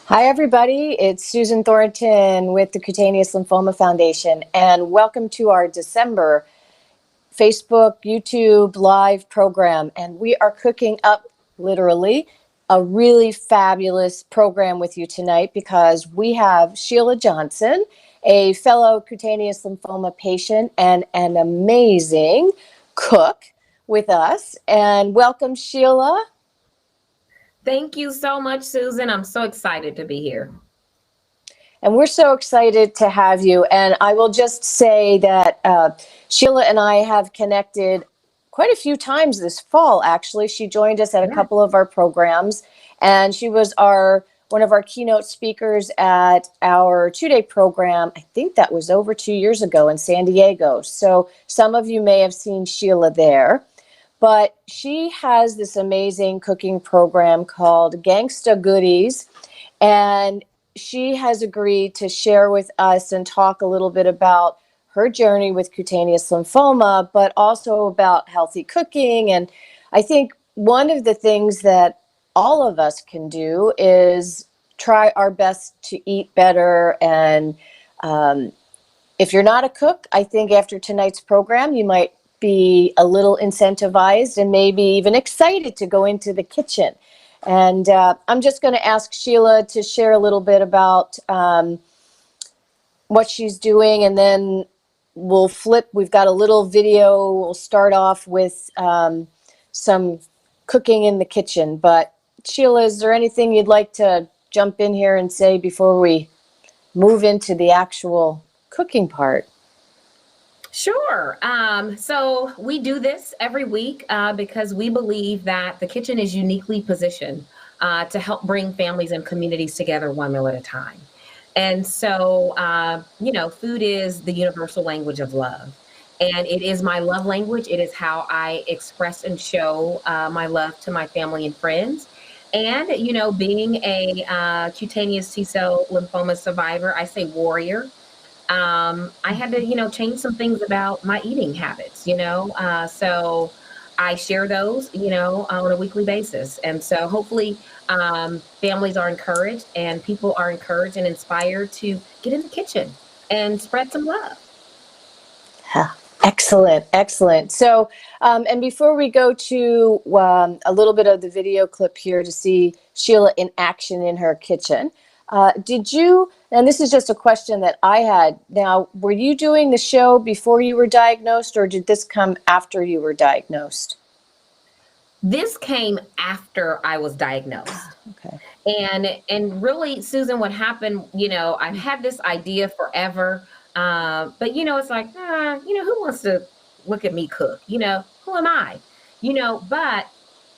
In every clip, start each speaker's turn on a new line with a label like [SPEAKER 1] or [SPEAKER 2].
[SPEAKER 1] Hi, everybody. It's Susan Thornton with the Cutaneous Lymphoma Foundation, and welcome to our December Facebook, YouTube live program. And we are cooking up, literally, a really fabulous program with you tonight because we have Shelia Johnson, a fellow cutaneous lymphoma patient and an amazing cook with us. And welcome, Shelia.
[SPEAKER 2] Thank you so much, Susan. I'm so excited to be here.
[SPEAKER 1] And we're so excited to have you. And I will just say that Shelia and I have connected quite a few times this fall, actually. She joined us at a
[SPEAKER 2] Yeah.
[SPEAKER 1] couple of our programs, and she was one of our keynote speakers at our 2-day program. I think that was over 2 years ago in San Diego. So some of you may have seen Shelia there. But she has this amazing cooking program called Gangsta Goodies, and she has agreed to share with us and talk a little bit about her journey with cutaneous lymphoma, but also about healthy cooking. And I think one of the things that all of us can do is try our best to eat better. And if you're not a cook, I think after tonight's program, you might be a little incentivized and maybe even excited to go into the kitchen. And I'm just going to ask Shelia to share a little bit about what she's doing, and then we'll flip. We've got a little video. We'll start off with some cooking in the kitchen. But Shelia, is there anything you'd like to jump in here and say before we move into the actual cooking part?
[SPEAKER 2] Sure. So we do this every week because we believe that the kitchen is uniquely positioned to help bring families and communities together one meal at a time. And so, food is the universal language of love. And it is my love language. It is how I express and show my love to my family and friends. And, being a cutaneous T cell lymphoma survivor, I say warrior. I had to, change some things about my eating habits, so I share those, on a weekly basis. And so hopefully families are encouraged and people are encouraged and inspired to get in the kitchen and spread some love.
[SPEAKER 1] Excellent, excellent. So, and before we go to a little bit of the video clip here to see Shelia in action in her kitchen, did you, and this is just a question that I had, now, were you doing the show before you were diagnosed, or did this come after you were diagnosed?
[SPEAKER 2] This came after I was diagnosed.
[SPEAKER 1] Okay.
[SPEAKER 2] And really, Susan, what happened, I've had this idea forever. But it's like, who wants to look at me cook? Who am I? But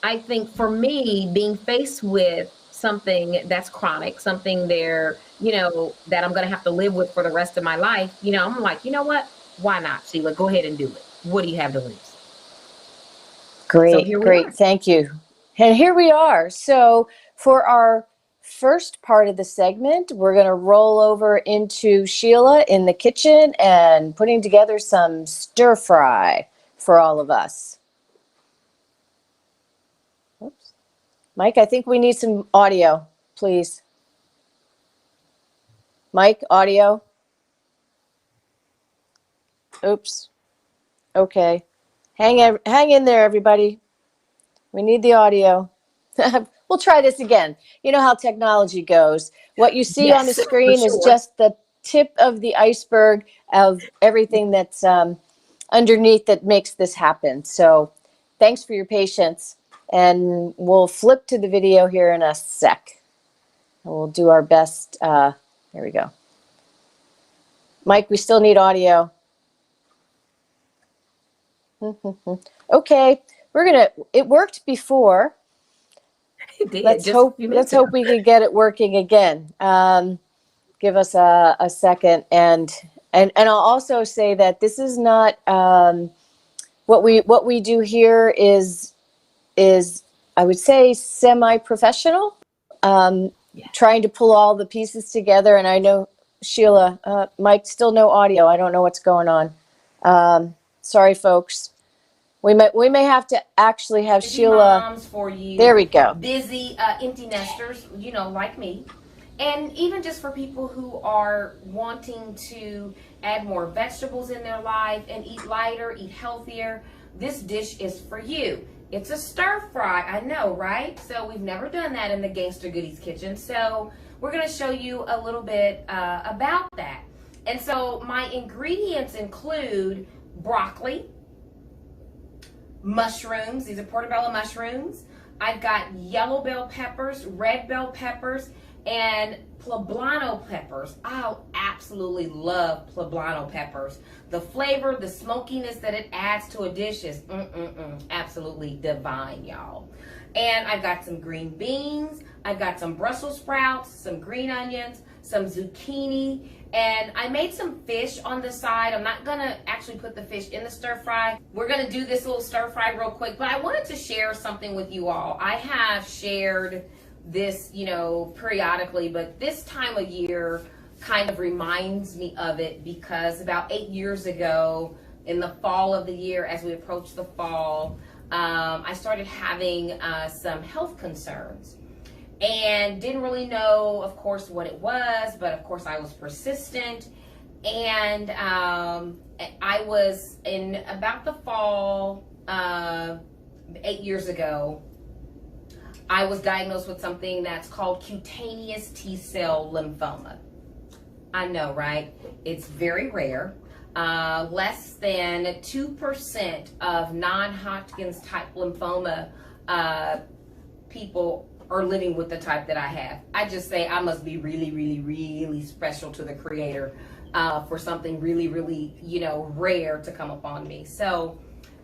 [SPEAKER 2] I think for me, being faced with something that's chronic, something there, that I'm gonna have to live with for the rest of my life, I'm like, you know what? Why not, Sheila? Go ahead and do it. What do you have to lose? So
[SPEAKER 1] Great,
[SPEAKER 2] here we
[SPEAKER 1] great.
[SPEAKER 2] are.
[SPEAKER 1] Thank you. And here we are. So, for our first part of the segment, we're going to roll over into Shelia in the kitchen and putting together some stir fry for all of us. Oops. Mike, I think we need some audio, please. Mike, audio. Oops. Okay. Hang in there, everybody. We need the audio. We'll try this again. You know how technology goes. What you see on the
[SPEAKER 2] Yes, for
[SPEAKER 1] screen is
[SPEAKER 2] sure.
[SPEAKER 1] just the tip of the iceberg of everything that's underneath that makes this happen. So thanks for your patience. And we'll flip to the video here in a sec. And we'll do our best. There we go. Mike, we still need audio. Okay, it worked before.
[SPEAKER 2] It did
[SPEAKER 1] Let's
[SPEAKER 2] just a
[SPEAKER 1] hope
[SPEAKER 2] few
[SPEAKER 1] let's
[SPEAKER 2] minutes ago.
[SPEAKER 1] hope we can get it working again. Give us a second, and I'll also say that this is not what we do here is I would say semi-professional,
[SPEAKER 2] Yes.
[SPEAKER 1] trying to pull all the pieces together. And I know Shelia, Mike, still no audio. I don't know what's going on. Sorry, folks. We may have to actually have
[SPEAKER 2] Busy
[SPEAKER 1] Shelia.
[SPEAKER 2] moms for you,
[SPEAKER 1] There we go.
[SPEAKER 2] busy empty nesters, like me. And even just for people who are wanting to add more vegetables in their life and eat lighter, eat healthier, this dish is for you. It's a stir fry, I know, right? So we've never done that in the Gangsta Goodies kitchen. So we're gonna show you a little bit about that. And so my ingredients include broccoli, mushrooms, these are portobello mushrooms. I've got yellow bell peppers, red bell peppers, and poblano peppers. I absolutely love poblano peppers. The flavor, the smokiness that it adds to a dish is absolutely divine, y'all. And I've got some green beans, I've got some Brussels sprouts, some green onions, some zucchini, and I made some fish on the side. I'm not gonna actually put the fish in the stir fry. We're gonna do this little stir fry real quick, but I wanted to share something with you all. I have shared this, periodically, but this time of year kind of reminds me of it because about 8 years ago, in the fall of the year, as we approach the fall, I started having some health concerns and didn't really know, of course, what it was, but of course I was persistent. And I was in about the fall 8 years ago, I was diagnosed with something that's called cutaneous T-cell lymphoma. I know, right? It's very rare. Less than 2% of non-Hodgkin's type lymphoma people are living with the type that I have. I just say I must be really, really, really special to the Creator for something really, really, rare to come upon me. So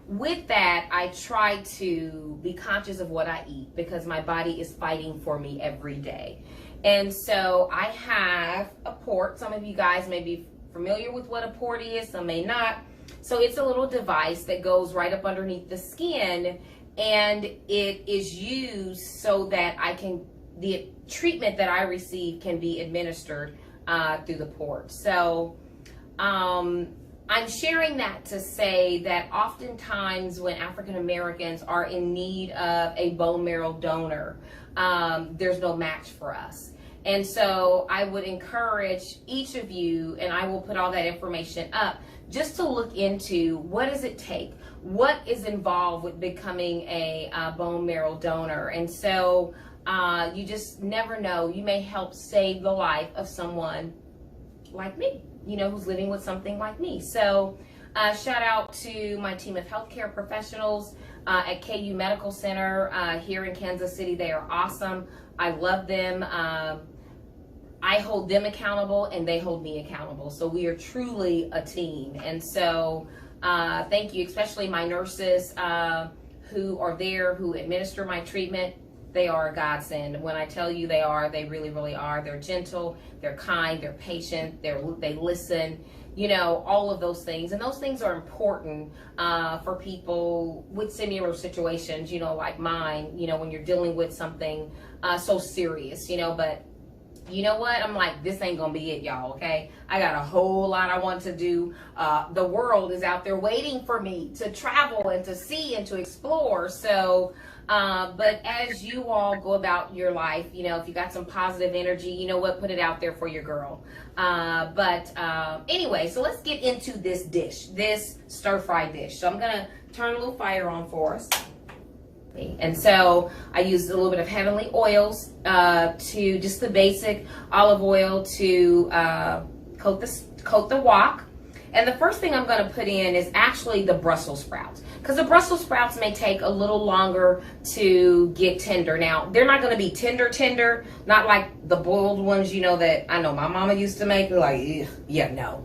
[SPEAKER 2] with that, I try to be conscious of what I eat because my body is fighting for me every day. And so I have a port. Some of you guys may be familiar with what a port is, some may not. So it's a little device that goes right up underneath the skin, and it is used so that the treatment that I receive can be administered through the port. So I'm sharing that to say that oftentimes when African Americans are in need of a bone marrow donor, there's no match for us. And so I would encourage each of you, and I will put all that information up, just to look into what does it take? What is involved with becoming a bone marrow donor? And so you just never know. You may help save the life of someone like me, who's living with something like me. So shout out to my team of healthcare professionals at KU Medical Center here in Kansas City. They are awesome. I love them. I hold them accountable and they hold me accountable. So we are truly a team. And so thank you, especially my nurses who are there, who administer my treatment. They are a godsend. When I tell you they really, really are. They're gentle, they're kind, they're patient, they listen, all of those things. And those things are important for people with similar situations, like mine, when you're dealing with something so serious, but you know what? I'm like, this ain't gonna be it, y'all, okay? I got a whole lot I want to do. The world is out there waiting for me to travel and to see and to explore. So, but as you all go about your life, if you got some positive energy, you know what? Put it out there for your girl. Anyway, so let's get into this dish, this stir-fry dish. So I'm gonna turn a little fire on for us. And so I used a little bit of heavenly oils to just the basic olive oil to coat the wok. And the first thing I'm going to put in is actually the Brussels sprouts, because the Brussels sprouts may take a little longer to get tender. Now, they're not going to be tender, not like the boiled ones, that I know my mama used to make. Like, yeah, no.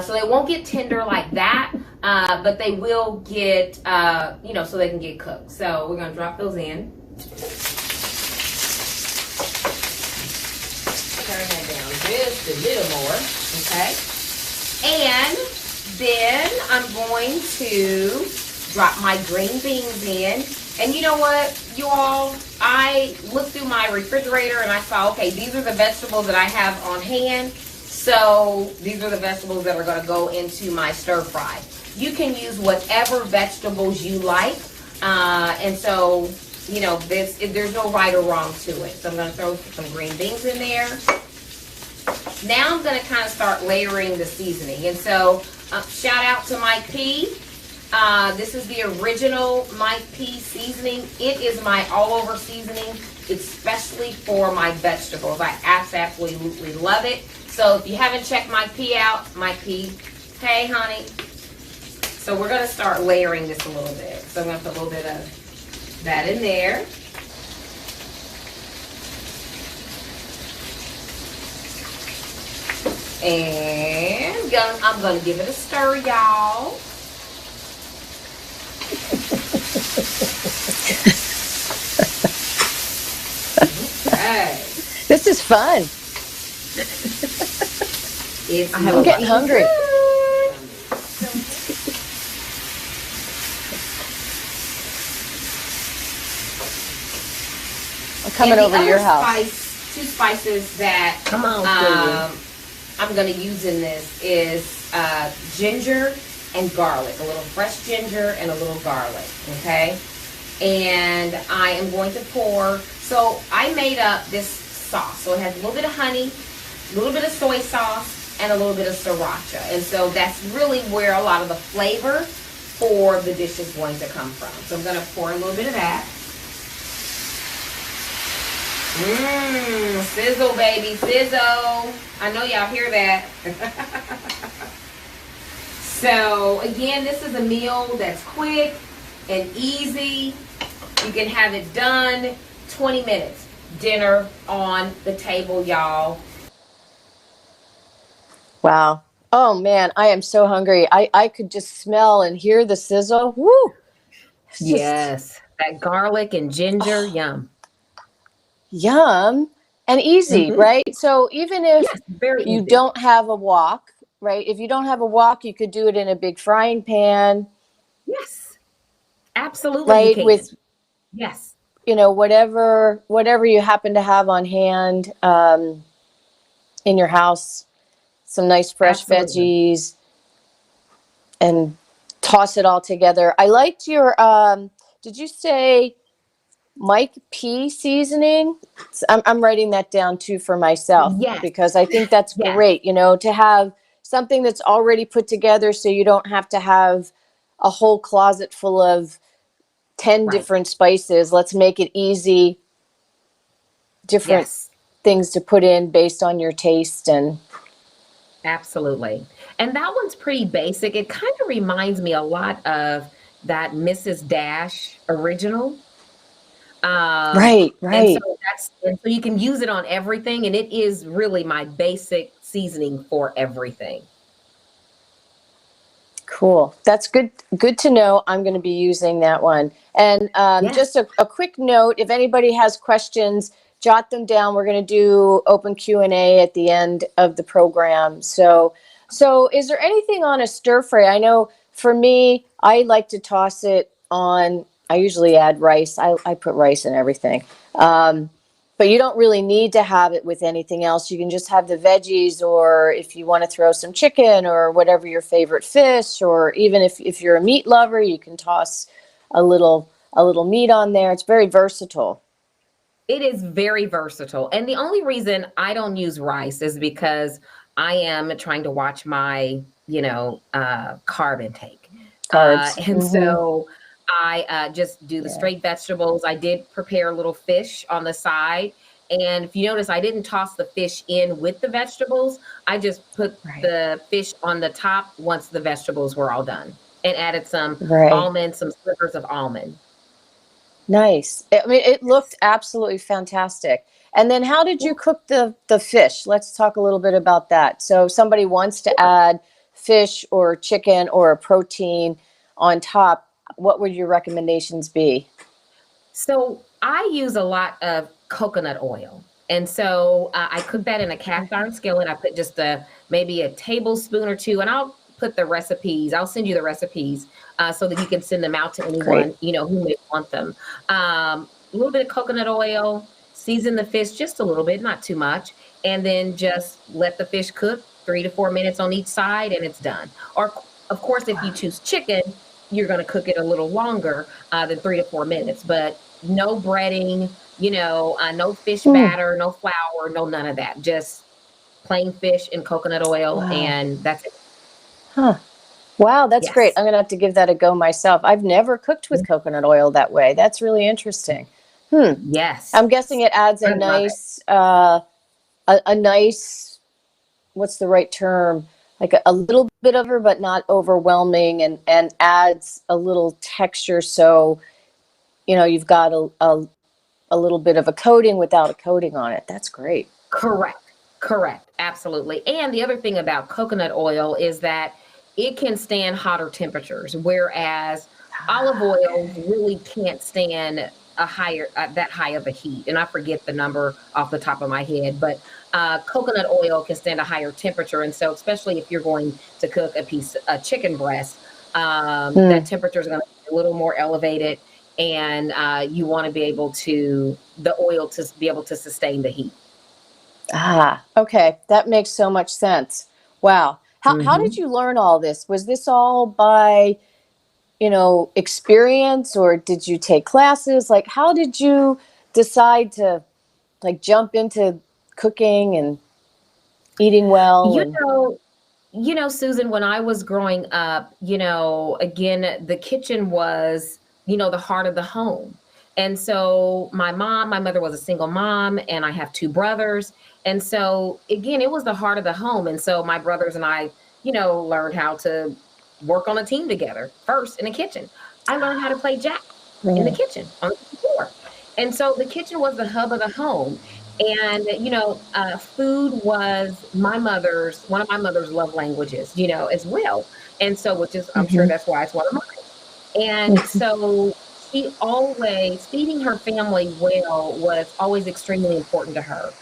[SPEAKER 2] So they won't get tender like that, but they will get, so they can get cooked. So we're going to drop those in. Turn that down just a little more, okay? And then I'm going to drop my green beans in. And you know what, you all, I looked through my refrigerator and I saw, okay, these are the vegetables that I have on hand. So these are the vegetables that are going to go into my stir fry. You can use whatever vegetables you like. And so there's no right or wrong to it. So I'm going to throw some green beans in there. Now I'm going to kind of start layering the seasoning. And so shout out to Mike P. This is the original Mike P seasoning. It is my all-over seasoning, especially for my vegetables. I absolutely love it. So if you haven't checked Mike P out, Mike P, hey honey. So we're going to start layering this a little bit. So I'm going to put a little bit of that in there. And I'm going to give it a stir, y'all. Okay.
[SPEAKER 1] This is fun. I'm getting hungry. I'm coming over to your house.
[SPEAKER 2] Two spices that I'm going to use in this is ginger and garlic. A little fresh ginger and a little garlic, okay? And I am going to pour, so I made up this sauce. So it has a little bit of honey, a little bit of soy sauce, and a little bit of sriracha. And so that's really where a lot of the flavor for the dish is going to come from. So I'm going to pour a little bit of that. Sizzle, baby, sizzle. I know y'all hear that. So again, this is a meal that's quick and easy. You can have it done 20 minutes. Dinner on the table, y'all.
[SPEAKER 1] Wow. Oh man, I am so hungry. I could just smell and hear the sizzle. Woo!
[SPEAKER 2] Yes, that garlic and ginger, yum.
[SPEAKER 1] Yum. And easy, right? So even if you don't have a wok, right? If you don't have a wok, you could do it in a big frying pan.
[SPEAKER 2] Yes. Absolutely.
[SPEAKER 1] Right?
[SPEAKER 2] You can.
[SPEAKER 1] With
[SPEAKER 2] yes.
[SPEAKER 1] Whatever you happen to have on hand in your house, some nice fresh veggies, and toss it all together. I liked your did you say Mike P seasoning? I'm writing that down too for myself, because I think that's great, to have something that's already put together, so you don't have to have a whole closet full of 10 different spices. Let's make it easy, different things to put in based on your taste. And
[SPEAKER 2] absolutely. And that one's pretty basic. It kind of reminds me a lot of that Mrs. Dash original.
[SPEAKER 1] Right.
[SPEAKER 2] And so you can use it on everything, and it is really my basic seasoning for everything.
[SPEAKER 1] Cool. That's good to know. I'm going to be using that one. And just a quick note, if anybody has questions, jot them down. We're going to do open Q&A at the end of the program. So is there anything on a stir fry? I know for me, I like to toss it on. I usually add rice. I put rice in everything. But you don't really need to have it with anything else. You can just have the veggies, or if you want to throw some chicken or whatever your favorite fish, or even if you're a meat lover, you can toss a little meat on there. It's very versatile.
[SPEAKER 2] It is very versatile. And the only reason I don't use rice is because I am trying to watch my, carb intake. So I just do the straight vegetables. I did prepare a little fish on the side. And if you notice, I didn't toss the fish in with the vegetables. I just put the fish on the top once the vegetables were all done, and added some almonds, some slivers of almond.
[SPEAKER 1] Nice. I mean, it looked absolutely fantastic. And then how did you cook the fish? Let's talk a little bit about that. So somebody wants to add fish or chicken or a protein on top. What would your recommendations be?
[SPEAKER 2] So I use a lot of coconut oil. And so I cook that in a cast iron skillet. I put just maybe a tablespoon or two, and I'll put the recipes. I'll send you the recipes so that you can send them out to anyone, who may want them. A little bit of coconut oil, season the fish just a little bit, not too much. And then just let the fish cook 3 to 4 minutes on each side, and it's done. Or of course, if you choose chicken, you're going to cook it a little longer than 3 to 4 minutes. But no breading, no fish
[SPEAKER 1] Mm.
[SPEAKER 2] batter, no flour, no none of that. Just plain fish and coconut oil,
[SPEAKER 1] Wow.
[SPEAKER 2] and that's it.
[SPEAKER 1] Huh. Wow, that's great.
[SPEAKER 2] Yes.
[SPEAKER 1] I'm gonna have to give that a go myself. I've never cooked with coconut oil that way. That's really interesting. Hmm.
[SPEAKER 2] Yes.
[SPEAKER 1] I'm guessing it adds a
[SPEAKER 2] I love it.
[SPEAKER 1] nice, a nice, what's the right term? Like a little bit of her, but not overwhelming, and adds a little texture. So you've got a little bit of a coating without a coating on it. That's great.
[SPEAKER 2] Correct. Correct. Absolutely. And the other thing about coconut oil is that it can stand hotter temperatures, whereas olive
[SPEAKER 1] Ah,
[SPEAKER 2] oils
[SPEAKER 1] okay.
[SPEAKER 2] really can't stand a higher that high of a heat. And I forget the number off the top of my head, but coconut oil can stand a higher temperature. And so, especially if you're going to cook a chicken breast,
[SPEAKER 1] Hmm.
[SPEAKER 2] that temperature is going to be a little more elevated, and you want to be able to the oil to be able to sustain the heat.
[SPEAKER 1] Ah, okay. That makes so much sense. Wow. How did
[SPEAKER 2] Hmm.
[SPEAKER 1] you learn all this? Was this all by, experience, or did you take classes? Like, how did you decide to like jump into cooking and eating well
[SPEAKER 2] You
[SPEAKER 1] and
[SPEAKER 2] know, Susan, when I was growing up, again, the kitchen was, the heart of the home. And so my mother was a single mom, and I have two brothers. And so again, it was the heart of the home. And so my brothers and I, learned how to work on a team together first in the kitchen. I learned how to play jack in the
[SPEAKER 1] mm,
[SPEAKER 2] kitchen on the floor. And so the kitchen was the hub of the home. And food was one of my mother's love languages, as well. And so, which is, I'm sure
[SPEAKER 1] mhm,
[SPEAKER 2] that's why it's one of mine. And
[SPEAKER 1] mhm.
[SPEAKER 2] so she always feeding her family well was always extremely important to her.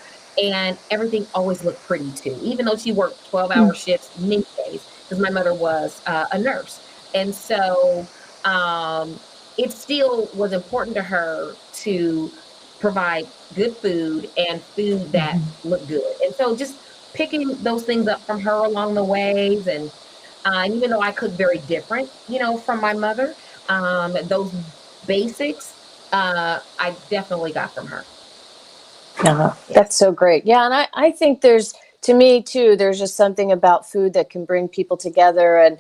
[SPEAKER 2] And everything always looked pretty too, even though she worked 12-hour shifts many days, because my mother was a nurse. And so it still was important to her to provide good food and food that looked good. And so just picking those things up from her along the ways, and even though I cook very different, from my mother, those basics, I definitely got from her.
[SPEAKER 1] Yeah, that's
[SPEAKER 2] Yes.
[SPEAKER 1] so great. Yeah, and I think to me too, there's just something about food that can bring people together. And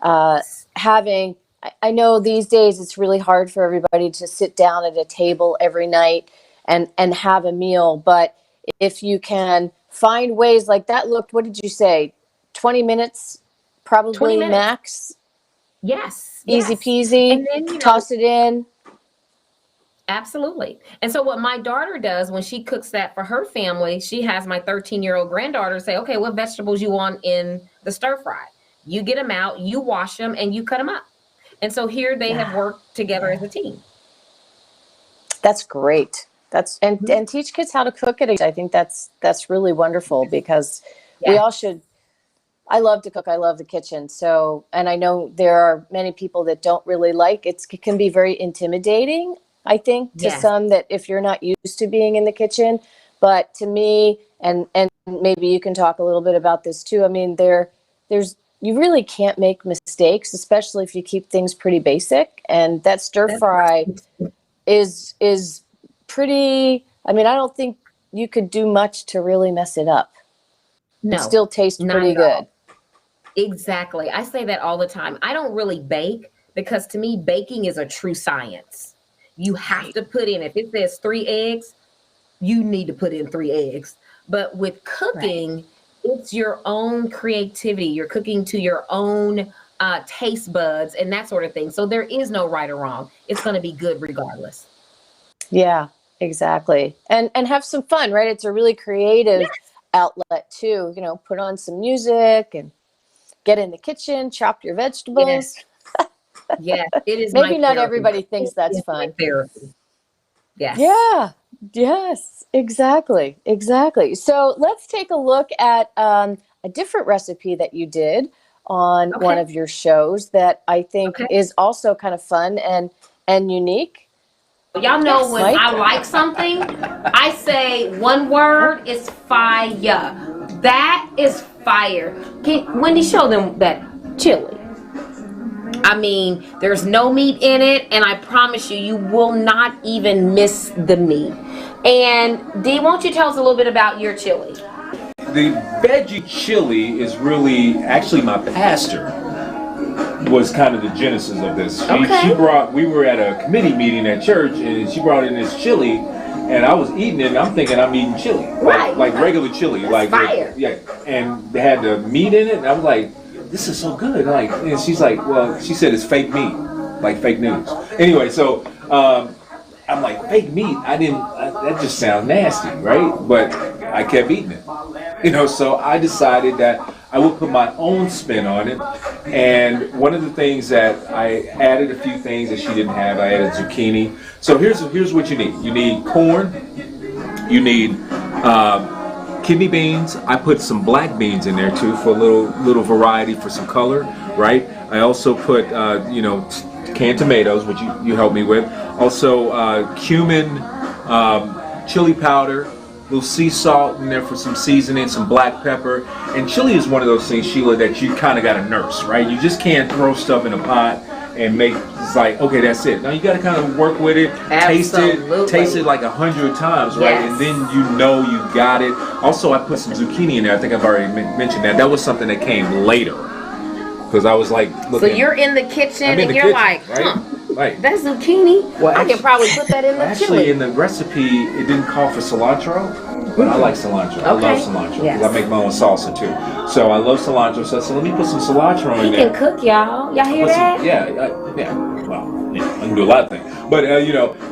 [SPEAKER 1] uh, having, I know these days it's really hard for everybody to sit down at a table every night and have a meal. But if you can find ways like that, looked, what did you say? 20 minutes,
[SPEAKER 2] 20
[SPEAKER 1] probably
[SPEAKER 2] minutes.
[SPEAKER 1] max,
[SPEAKER 2] Yes,
[SPEAKER 1] easy
[SPEAKER 2] yes.
[SPEAKER 1] peasy,
[SPEAKER 2] And then,
[SPEAKER 1] toss it in.
[SPEAKER 2] absolutely. And so, what my daughter does when she cooks that for her family, she has my 13-year-old granddaughter say, okay, what vegetables you want in the stir fry? You get them out, you wash them, and you cut them up. And so here they have
[SPEAKER 1] Ah,
[SPEAKER 2] worked together as
[SPEAKER 1] yeah.
[SPEAKER 2] a team.
[SPEAKER 1] That's great. That's
[SPEAKER 2] Mhm.
[SPEAKER 1] and teach kids how to cook it. I think that's really wonderful because we
[SPEAKER 2] Yes,
[SPEAKER 1] all should. I love to cook. I love the kitchen. So, and I know there are many people that don't really like it. It can be very intimidating, I think, to
[SPEAKER 2] yes,
[SPEAKER 1] some, that if you're not used to being in the kitchen. But to me, and maybe you can talk a little bit about this too. I mean, there's you really can't make mistakes, especially if you keep things pretty basic. And that stir
[SPEAKER 2] that's
[SPEAKER 1] fry
[SPEAKER 2] right.
[SPEAKER 1] is pretty. I mean, I don't think you could do much to really mess it up and
[SPEAKER 2] No,
[SPEAKER 1] still taste
[SPEAKER 2] not
[SPEAKER 1] pretty
[SPEAKER 2] at all.
[SPEAKER 1] good.
[SPEAKER 2] Exactly. I say that all the time. I don't really bake because to me, baking is a true science. You have
[SPEAKER 1] Right.
[SPEAKER 2] to put in, if it says 3 eggs, you need to put in 3 eggs. But with
[SPEAKER 1] Right.
[SPEAKER 2] cooking, it's your own creativity. You're cooking to your own taste buds and that sort of thing. So there is no right or wrong. It's going to be good regardless.
[SPEAKER 1] Yeah, exactly. And have some fun, right? It's a really creative
[SPEAKER 2] Yes.
[SPEAKER 1] outlet too. Put on some music and get in the kitchen, chop your
[SPEAKER 2] Yes.
[SPEAKER 1] vegetables.
[SPEAKER 2] Yes. It is my
[SPEAKER 1] Maybe not
[SPEAKER 2] therapy.
[SPEAKER 1] everybody thinks
[SPEAKER 2] Cooking
[SPEAKER 1] that's
[SPEAKER 2] is my
[SPEAKER 1] fun.
[SPEAKER 2] therapy. Yes.
[SPEAKER 1] Yeah. Yes, exactly. Exactly. So let's take a look at a different recipe that you did on one
[SPEAKER 2] Okay.
[SPEAKER 1] of your shows that I think
[SPEAKER 2] Okay.
[SPEAKER 1] is also kind of fun and unique.
[SPEAKER 3] Y'all know
[SPEAKER 2] Yes.
[SPEAKER 3] when I
[SPEAKER 1] Mike?
[SPEAKER 3] like something, I say one
[SPEAKER 1] Huh?
[SPEAKER 3] word is fire. That is fire. Wendy, show them that chili. I mean, there's no meat in it, and I promise you, you will not even miss the meat. And Dee, won't you tell us a little bit about your chili?
[SPEAKER 4] The veggie chili is really actually my pastor was kind of the genesis of this. We were at a committee meeting at church, and she brought in this chili, and I was eating it, and I'm thinking I'm eating chili, like regular chili, like
[SPEAKER 3] fire.
[SPEAKER 4] yeah, and they had the meat in it, and I was like, this is so good, like, and she's like, well, she said it's fake meat, like fake news. Anyway, so I'm like, fake meat? That just sounds nasty, right? But I kept eating it, so I decided that I would put my own spin on it. And one of the things that I added a few things that she didn't have, I added zucchini. So here's what you need. You need corn, you need kidney beans. I put some black beans in there too for a little variety, for some color, right? I also put, canned tomatoes, which you helped me with. Also cumin, chili powder, little sea salt in there for some seasoning, some black pepper. And chili is one of those things, Sheila, that you kind of got to nurse, right? You just can't throw stuff in a pot and it's like, okay, that's it. Now you got to kind of work with it, taste it like 100 times, right?
[SPEAKER 3] Yes.
[SPEAKER 4] And then you got it. Also, I put some zucchini in there. I think I've already mentioned that. That was something that came later, because I was like,
[SPEAKER 3] so you're in the kitchen and you're like,
[SPEAKER 4] right.
[SPEAKER 3] That zucchini,
[SPEAKER 4] Well,
[SPEAKER 3] I can probably put that in the
[SPEAKER 4] actually,
[SPEAKER 3] chili.
[SPEAKER 4] in the recipe, it didn't call for cilantro, but I like cilantro. I love cilantro.
[SPEAKER 3] Yes.
[SPEAKER 4] I make my own salsa too. So I love cilantro. So I said, let me put some cilantro in
[SPEAKER 3] He
[SPEAKER 4] there.
[SPEAKER 3] can cook, y'all. Y'all hear that?
[SPEAKER 4] I can do a lot of things. But,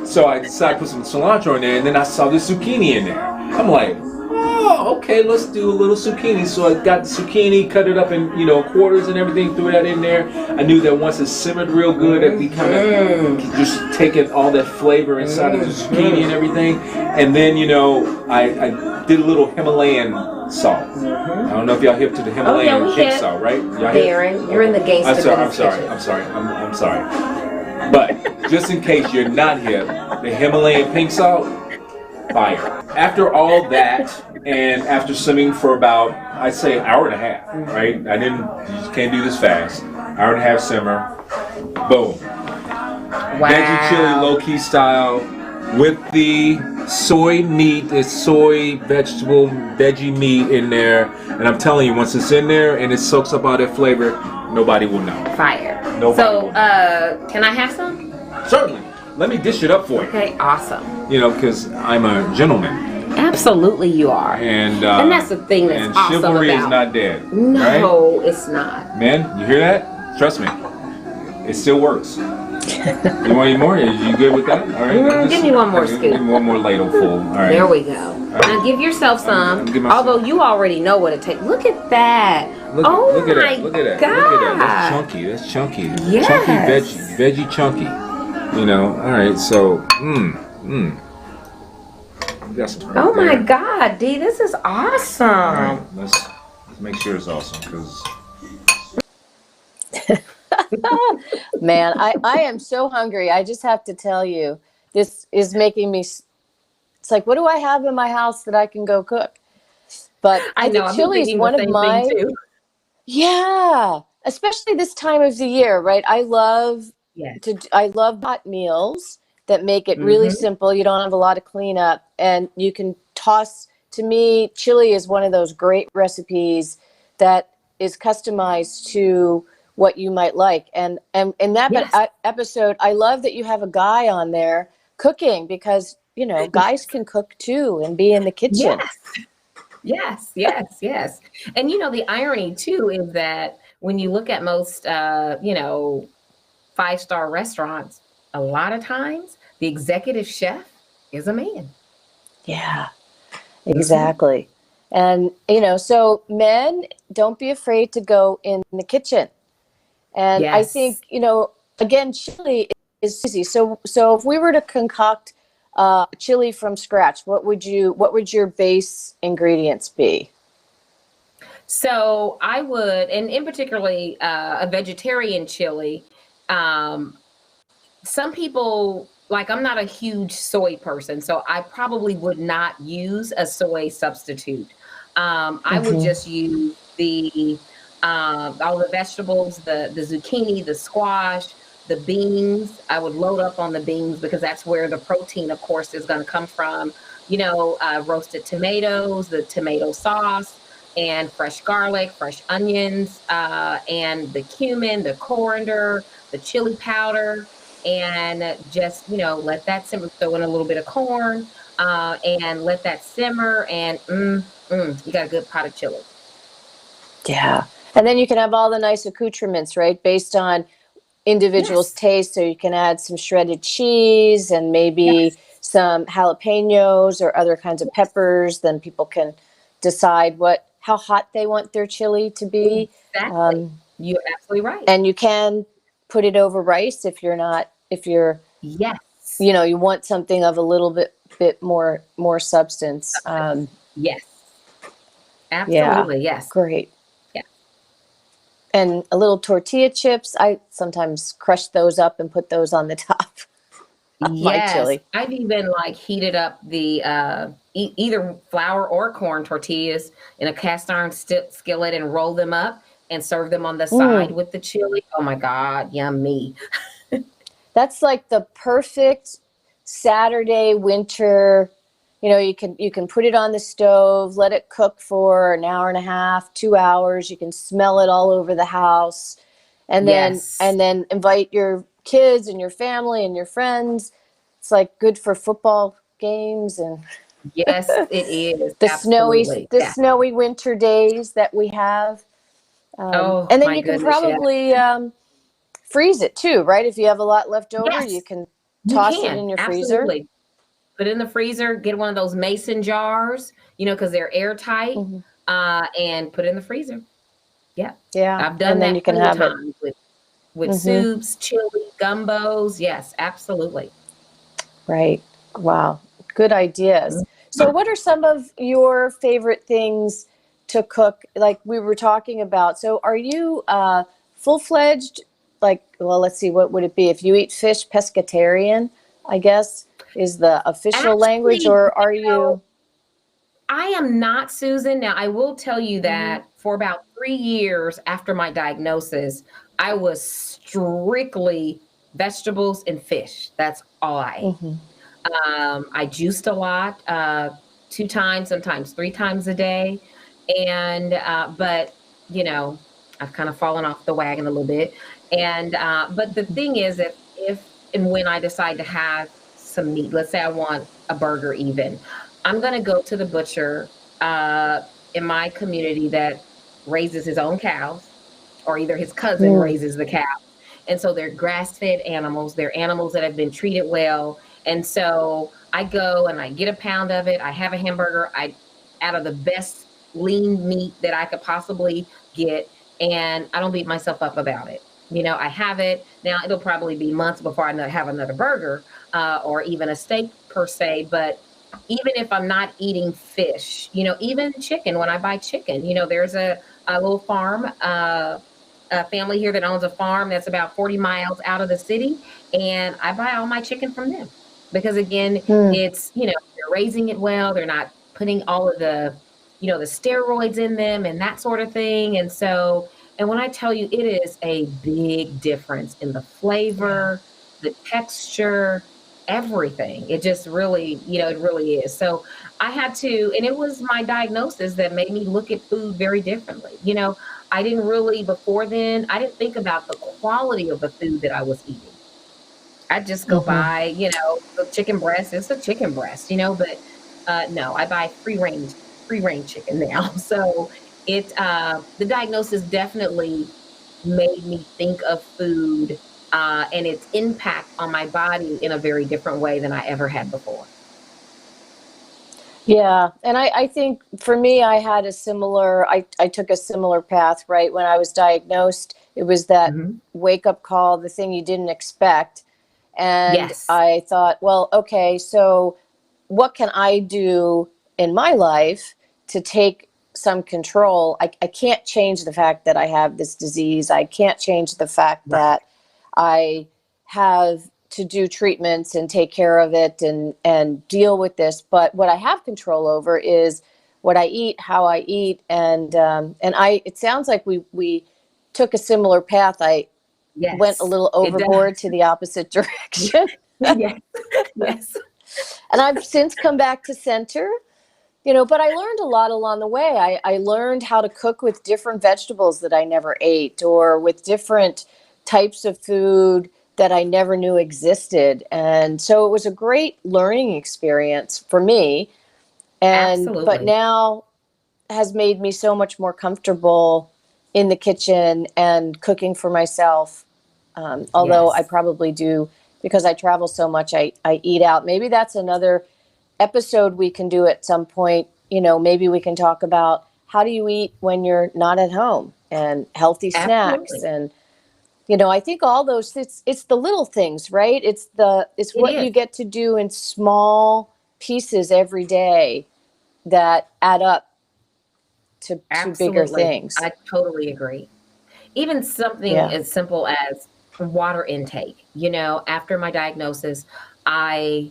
[SPEAKER 4] so I decided to put some cilantro in there, and then I saw the zucchini in there. I'm like, oh, okay, let's do a little zucchini. So I got the zucchini, cut it up in, quarters and everything, threw that in there. I knew that once it simmered real good, that we kind of just taking all that flavor inside of the zucchini and everything. And then, I did a little Himalayan salt. I don't know if y'all hip to the Himalayan pink salt, right? Y'all
[SPEAKER 3] Darren, you're in the gangster
[SPEAKER 4] I'm sorry. But just in case you're not hip, the Himalayan pink salt, fire. After all that, and after simmering for about, I'd say, an hour and a half, right? You just can't do this fast. Hour and a half simmer, boom.
[SPEAKER 3] Wow.
[SPEAKER 4] Veggie chili, low-key style, with the soy meat, it's soy, veggie meat in there. And I'm telling you, once it's in there and it soaks up all that flavor, nobody will know.
[SPEAKER 3] Fire.
[SPEAKER 4] Nobody
[SPEAKER 3] can I have some?
[SPEAKER 4] Certainly. Let me dish it up for you.
[SPEAKER 3] Okay, awesome.
[SPEAKER 4] Because I'm a gentleman.
[SPEAKER 3] Absolutely, you are.
[SPEAKER 4] And
[SPEAKER 3] that's the thing that's awesome about.
[SPEAKER 4] chivalry is not dead.
[SPEAKER 3] No,
[SPEAKER 4] right?
[SPEAKER 3] it's not.
[SPEAKER 4] Men, you hear that? Trust me, it still works. You want any more? Are you good with that? All right.
[SPEAKER 3] Give me one more scoop.
[SPEAKER 4] Give me one more ladle full. All right.
[SPEAKER 3] There we go. Right. Now give yourself some. Although you already know what it takes. Look at that.
[SPEAKER 4] Look at that. Look at that. That's chunky.
[SPEAKER 3] Yes.
[SPEAKER 4] Chunky veggie chunky. All right. So,
[SPEAKER 3] Oh my God, Dee, this is awesome.
[SPEAKER 4] All right, let's make sure it's awesome, because.
[SPEAKER 1] Man, I am so hungry. I just have to tell you, this is making me. It's like, what do I have in my house that I can go cook? But I think chili is one of my. Yeah, especially this time of the year, right? I love hot meals that make it really simple. You don't have a lot of cleanup, and you can toss. To me, chili is one of those great recipes that is customized to what you might like. And in that episode, I love that you have a guy on there cooking, because guys can cook too and be in the kitchen.
[SPEAKER 2] Yes. And the irony too is that when you look at most 5-star restaurants, a lot of times the executive chef is a man.
[SPEAKER 1] Yeah, exactly. And, so men, don't be afraid to go in the kitchen. And I think, again, chili is easy. So if we were to concoct chili from scratch, what would your base ingredients be?
[SPEAKER 2] So I would, and in particularly a vegetarian chili, some people, like, I'm not a huge soy person, so I probably would not use a soy substitute. I would just use the all the vegetables, the zucchini, the squash, the beans. I would load up on the beans because that's where the protein, of course, is going to come from. Roasted tomatoes, the tomato sauce, and fresh garlic, fresh onions, and the cumin, the coriander, the chili powder, and just let that simmer. Throw in a little bit of corn, and let that simmer, and you got a good pot of chili.
[SPEAKER 1] Yeah. And then you can have all the nice accoutrements, right? Based on individual's
[SPEAKER 2] Yes,
[SPEAKER 1] taste. So you can add some shredded cheese and maybe
[SPEAKER 2] yes,
[SPEAKER 1] some jalapenos or other kinds of peppers. Then people can decide how hot they want their chili to be.
[SPEAKER 2] exactly.
[SPEAKER 1] Um,
[SPEAKER 2] You're absolutely right.
[SPEAKER 1] and you can put it over rice if you're,
[SPEAKER 2] Yes.
[SPEAKER 1] you want something of a little bit more substance.
[SPEAKER 2] Yes.
[SPEAKER 1] Yeah,
[SPEAKER 2] Absolutely. Yes.
[SPEAKER 1] great.
[SPEAKER 2] Yeah.
[SPEAKER 1] And a little tortilla chips. I sometimes crush those up and put those on the top of my
[SPEAKER 2] Yes.
[SPEAKER 1] chili.
[SPEAKER 2] I've even like heated up the either flour or corn tortillas in a cast iron skillet and roll them up and serve them on the side
[SPEAKER 1] Mm,
[SPEAKER 2] with the chili. Oh my God, yummy.
[SPEAKER 1] that's like the perfect Saturday winter. You can put it on the stove, let it cook for an hour and a half, 2 hours. You can smell it all over the house, and then
[SPEAKER 2] Yes.
[SPEAKER 1] and then invite your kids and your family and your friends. It's like good for football games and
[SPEAKER 2] Yes, it is.
[SPEAKER 1] the snowy
[SPEAKER 2] Absolutely.
[SPEAKER 1] the
[SPEAKER 2] Yeah.
[SPEAKER 1] snowy winter days that we have.
[SPEAKER 2] Oh
[SPEAKER 1] And then
[SPEAKER 2] my
[SPEAKER 1] you can
[SPEAKER 2] goodness. Yeah.
[SPEAKER 1] probably freeze it too, right? If you have a lot left over, you
[SPEAKER 2] Yes,
[SPEAKER 1] can
[SPEAKER 2] you
[SPEAKER 1] toss it
[SPEAKER 2] can.
[SPEAKER 1] in your freezer.
[SPEAKER 2] Absolutely. Put it in the freezer, get one of those mason jars, because they're airtight,
[SPEAKER 1] Hmm.
[SPEAKER 2] and put it in the freezer. Yeah.
[SPEAKER 1] Yeah,
[SPEAKER 2] I've done
[SPEAKER 1] and then you
[SPEAKER 2] that
[SPEAKER 1] can
[SPEAKER 2] plenty of
[SPEAKER 1] have it.
[SPEAKER 2] times with
[SPEAKER 1] Hmm.
[SPEAKER 2] soups, chili, gumbos. Yes, absolutely.
[SPEAKER 1] Right. Wow. Good ideas. So, what are some of your favorite things to cook? Like we were talking about. So, are you full fledged? Like, well, let's see, what would it be if you eat fish? Pescatarian, I guess, is the official language,
[SPEAKER 2] Actually,
[SPEAKER 1] or are you?
[SPEAKER 2] I am not, Susan. Now, I will tell you
[SPEAKER 1] Hmm.
[SPEAKER 2] that for about 3 years after my diagnosis, I was strictly vegetables and fish. That's all I ate.
[SPEAKER 1] Hmm.
[SPEAKER 2] I juiced a lot, 2 times, sometimes 3 times a day. But, you know, I've kind of fallen off the wagon a little bit. But the thing is, if and when I decide to have some meat, let's say I want a burger even, I'm going to go to the butcher uh, in my community that raises his own cows, or either his cousin
[SPEAKER 1] Mm.
[SPEAKER 2] raises the cow. And so they're grass fed animals. They're animals that have been treated well. And so I go and I get a pound of it. I have a hamburger. Out of the best lean meat that I could possibly get. And I don't beat myself up about it. I have it. Now, it'll probably be months before I have another burger or even a steak per se. But even if I'm not eating fish, even chicken, when I buy chicken, there's a little farm. A family here that owns a farm that's about 40 miles out of the city, and I buy all my chicken from them because again,
[SPEAKER 1] Mm.
[SPEAKER 2] it's they're raising it well. They're not putting all of the steroids in them and that sort of thing. And when I tell you, it is a big difference in the
[SPEAKER 1] Yeah.
[SPEAKER 2] flavor, the texture, everything. It just really, it really is. So I had to, and it was my diagnosis that made me look at food very differently. I didn't really, before then, I didn't think about the quality of the food that I was eating. I just go
[SPEAKER 1] Hmm.
[SPEAKER 2] buy, the chicken breast. It's a chicken breast, but no, I buy free range chicken now. So the diagnosis definitely made me think of food and its impact on my body in a very different way than I ever had before.
[SPEAKER 1] Yeah, and I think for me, I took a similar path, right? When I was diagnosed, it was that
[SPEAKER 2] Hmm.
[SPEAKER 1] wake up call, the thing you didn't expect. And
[SPEAKER 2] Yes.
[SPEAKER 1] I thought, well, okay, so what can I do in my life to take some control? I can't change the fact that I have this disease. I can't change the fact
[SPEAKER 2] Right.
[SPEAKER 1] that I have to do treatments and take care of it and deal with this. But what I have control over is what I eat, how I eat, and it sounds like we took a similar path. I went a
[SPEAKER 2] Yes,
[SPEAKER 1] little
[SPEAKER 2] it does.
[SPEAKER 1] overboard to the opposite direction.
[SPEAKER 2] Yes, yes.
[SPEAKER 1] And I've since come back to center, but I learned a lot along the way. I learned how to cook with different vegetables that I never ate, or with different types of food that I never knew existed. And so it was a great learning experience for me. But
[SPEAKER 2] Absolutely.
[SPEAKER 1] now has made me so much more comfortable in the kitchen and cooking for myself. Although I
[SPEAKER 2] Yes.
[SPEAKER 1] probably do, because I travel so much, I eat out. Maybe that's another episode we can do at some point. Maybe we can talk about how do you eat when you're not at home, and healthy snacks.
[SPEAKER 2] Absolutely.
[SPEAKER 1] And I think all those, it's the little things, right? It's
[SPEAKER 2] It
[SPEAKER 1] what you
[SPEAKER 2] is.
[SPEAKER 1] get to do in small pieces every day that add up to bigger
[SPEAKER 2] Absolutely.
[SPEAKER 1] things.
[SPEAKER 2] I totally agree. Even something
[SPEAKER 1] Yeah.
[SPEAKER 2] as simple as water intake. After my diagnosis, I,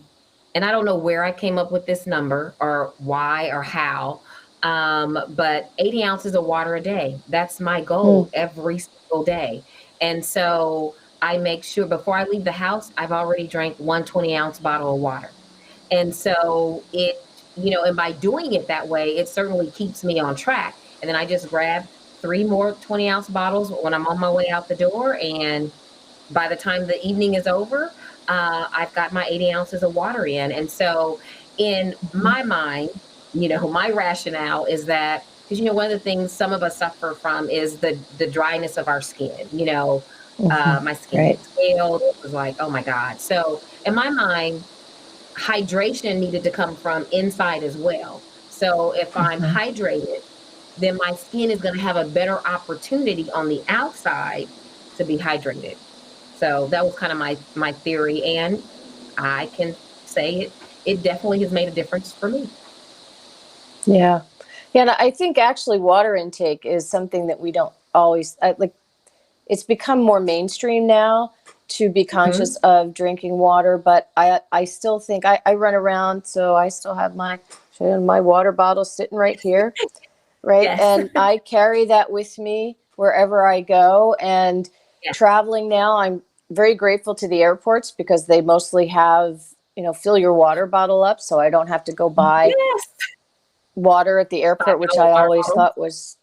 [SPEAKER 2] and I don't know where I came up with this number or why or how, but 80 ounces of water a day. That's my
[SPEAKER 1] Hmm.
[SPEAKER 2] goal every single day. And so I make sure before I leave the house, I've already drank 120-ounce bottle of water. And so and by doing it that way, it certainly keeps me on track. And then I just grab three more 20-ounce bottles when I'm on my way out the door. And by the time the evening is over, I've got my 80 ounces of water in. And so, in my mind, my rationale is that because one of the things some of us suffer from is the dryness of our skin.
[SPEAKER 1] Hmm.
[SPEAKER 2] My skin
[SPEAKER 1] Right.
[SPEAKER 2] gets scaled. It was like, oh my God. So in my mind, hydration needed to come from inside as well. So if I'm
[SPEAKER 1] Hmm.
[SPEAKER 2] hydrated, then my skin is going to have a better opportunity on the outside to be hydrated. So that was kind of my theory, and I can say it definitely has made a difference for me.
[SPEAKER 1] Yeah. Yeah. And I think actually water intake is something that we don't always like. It's become more mainstream now to be conscious
[SPEAKER 2] Hmm.
[SPEAKER 1] of drinking water, but I still think I run around, so I still have my water bottle sitting right here, right?
[SPEAKER 2] Yes.
[SPEAKER 1] And I carry that with me wherever I go. And
[SPEAKER 2] Yeah.
[SPEAKER 1] traveling now, I'm very grateful to the airports because they mostly have, fill your water bottle up, so I don't have to go buy
[SPEAKER 2] Yes.
[SPEAKER 1] water at the airport, which
[SPEAKER 2] $5
[SPEAKER 1] I
[SPEAKER 2] water
[SPEAKER 1] always
[SPEAKER 2] bottle.
[SPEAKER 1] thought was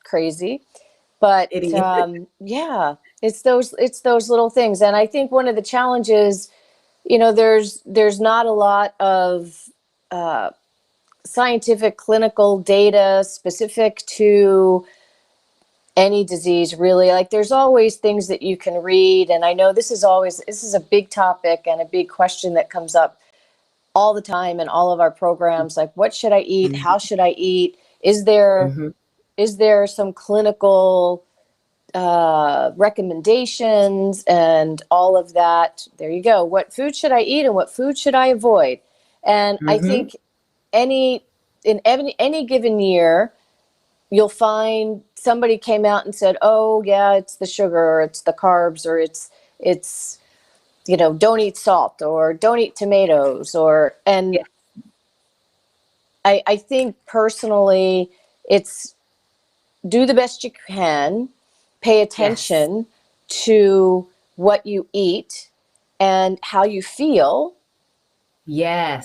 [SPEAKER 1] crazy. But
[SPEAKER 2] It is.
[SPEAKER 1] yeah, it's those little things. And I think one of the challenges, there's not a lot of uh, scientific clinical data specific to any disease, really. Like, there's always things that you can read, and I know this is a big topic and a big question that comes up all the time in all of our programs. Like, what should I eat? How
[SPEAKER 2] Hmm.
[SPEAKER 1] should I eat? Is there some clinical recommendations and all of that? There you go. What food should I eat and what food should I avoid? And I
[SPEAKER 2] Hmm.
[SPEAKER 1] think any in any given year, you'll find somebody came out and said, "Oh, yeah, it's the sugar, or it's the carbs, or it's don't eat salt, or don't eat tomatoes," and
[SPEAKER 2] Yeah.
[SPEAKER 1] I think personally, it's do the best you can, pay
[SPEAKER 2] Yes.
[SPEAKER 1] attention to what you eat and how you feel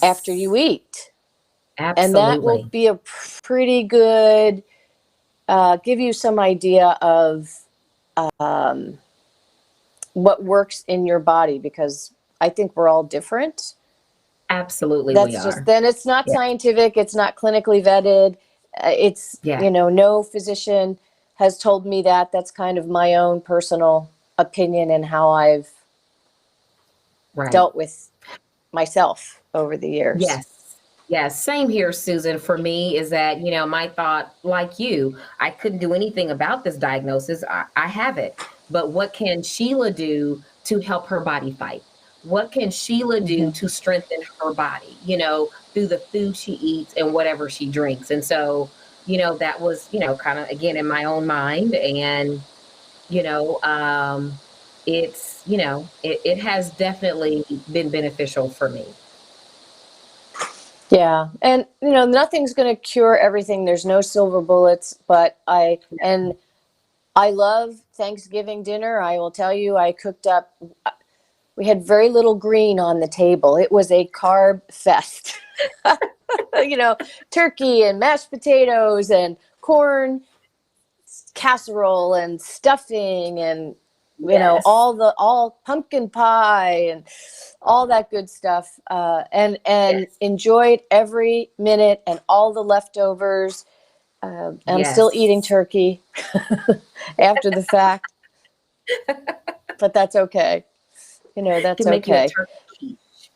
[SPEAKER 1] after you
[SPEAKER 2] Yes.
[SPEAKER 1] eat. And that will
[SPEAKER 2] Absolutely.
[SPEAKER 1] be a pretty good, give you some idea of um, what works in your body, because I think we're all different.
[SPEAKER 2] Absolutely, we
[SPEAKER 1] That's just,
[SPEAKER 2] are.
[SPEAKER 1] then it's not
[SPEAKER 2] Yeah.
[SPEAKER 1] scientific, it's not clinically vetted. It's,
[SPEAKER 2] Yeah.
[SPEAKER 1] no physician has told me that. That's kind of my own personal opinion and how I've
[SPEAKER 2] Right.
[SPEAKER 1] dealt with myself over the years.
[SPEAKER 2] Yes. Yes. Same here, Susan. For me, is that, my thought, like you, I couldn't do anything about this diagnosis. I have it. But what can Sheila do to help her body fight? What can Sheila do
[SPEAKER 1] Hmm.
[SPEAKER 2] to strengthen her body, through the food she eats and whatever she drinks? And so, that was, kind of again in my own mind. And, you know, um, it has definitely been beneficial for me.
[SPEAKER 1] Yeah. And nothing's going to cure everything. There's no silver bullets, but I love Thanksgiving dinner. I will tell you, I cooked up, we had very little green on the table. It was a carb fest. Turkey and mashed potatoes and corn casserole and stuffing and
[SPEAKER 2] Yes.
[SPEAKER 1] all pumpkin pie and all that good stuff, and
[SPEAKER 2] Yes.
[SPEAKER 1] enjoyed every minute and all the leftovers. I'm still eating
[SPEAKER 2] Yes.
[SPEAKER 1] turkey after the fact, but that's okay. That's
[SPEAKER 2] Can make you a
[SPEAKER 1] okay.
[SPEAKER 2] turkey quiche.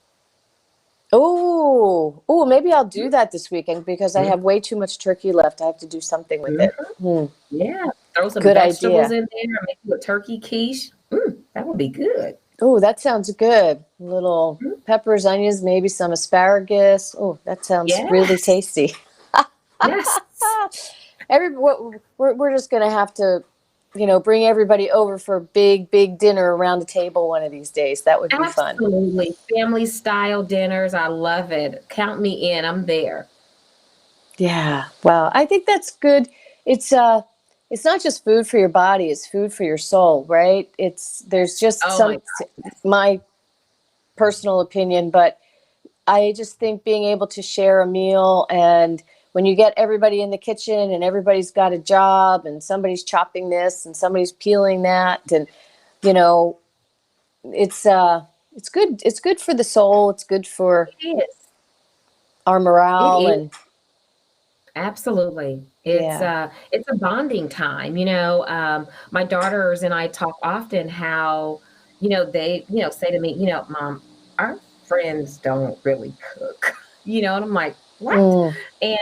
[SPEAKER 1] Oh, maybe I'll do that this weekend because I have way too much turkey left. I have to do something with it.
[SPEAKER 2] Mhm. Yeah. Throw some
[SPEAKER 1] Good
[SPEAKER 2] vegetables
[SPEAKER 1] idea.
[SPEAKER 2] in there and make you a turkey quiche. That would be good.
[SPEAKER 1] Oh, that sounds good. Little
[SPEAKER 2] Mhm.
[SPEAKER 1] peppers, onions, maybe some asparagus. Oh, that sounds really
[SPEAKER 2] Yes.
[SPEAKER 1] tasty.
[SPEAKER 2] Yes.
[SPEAKER 1] We're just gonna have to, bring everybody over for a big, big dinner around the table one of these days. That would be fun.
[SPEAKER 2] Absolutely. Family style dinners. I love it. Count me in. I'm there.
[SPEAKER 1] Yeah. Well, I think that's good. It's not just food for your body, it's food for your soul, right? There's just
[SPEAKER 2] Oh my
[SPEAKER 1] some
[SPEAKER 2] God. Yes.
[SPEAKER 1] my personal opinion, but I just think being able to share a meal, and when you get everybody in the kitchen and everybody's got a job and somebody's chopping this and somebody's peeling that, and you know it's good. It's good for the soul. It's good for
[SPEAKER 2] It is.
[SPEAKER 1] our
[SPEAKER 2] It
[SPEAKER 1] morale.
[SPEAKER 2] is.
[SPEAKER 1] And
[SPEAKER 2] Absolutely.
[SPEAKER 1] yeah.
[SPEAKER 2] It's a bonding time. My daughters and I talk often how, they, say to me, Mom, our friends don't really cook. And I'm like, what?
[SPEAKER 1] Mm,
[SPEAKER 2] And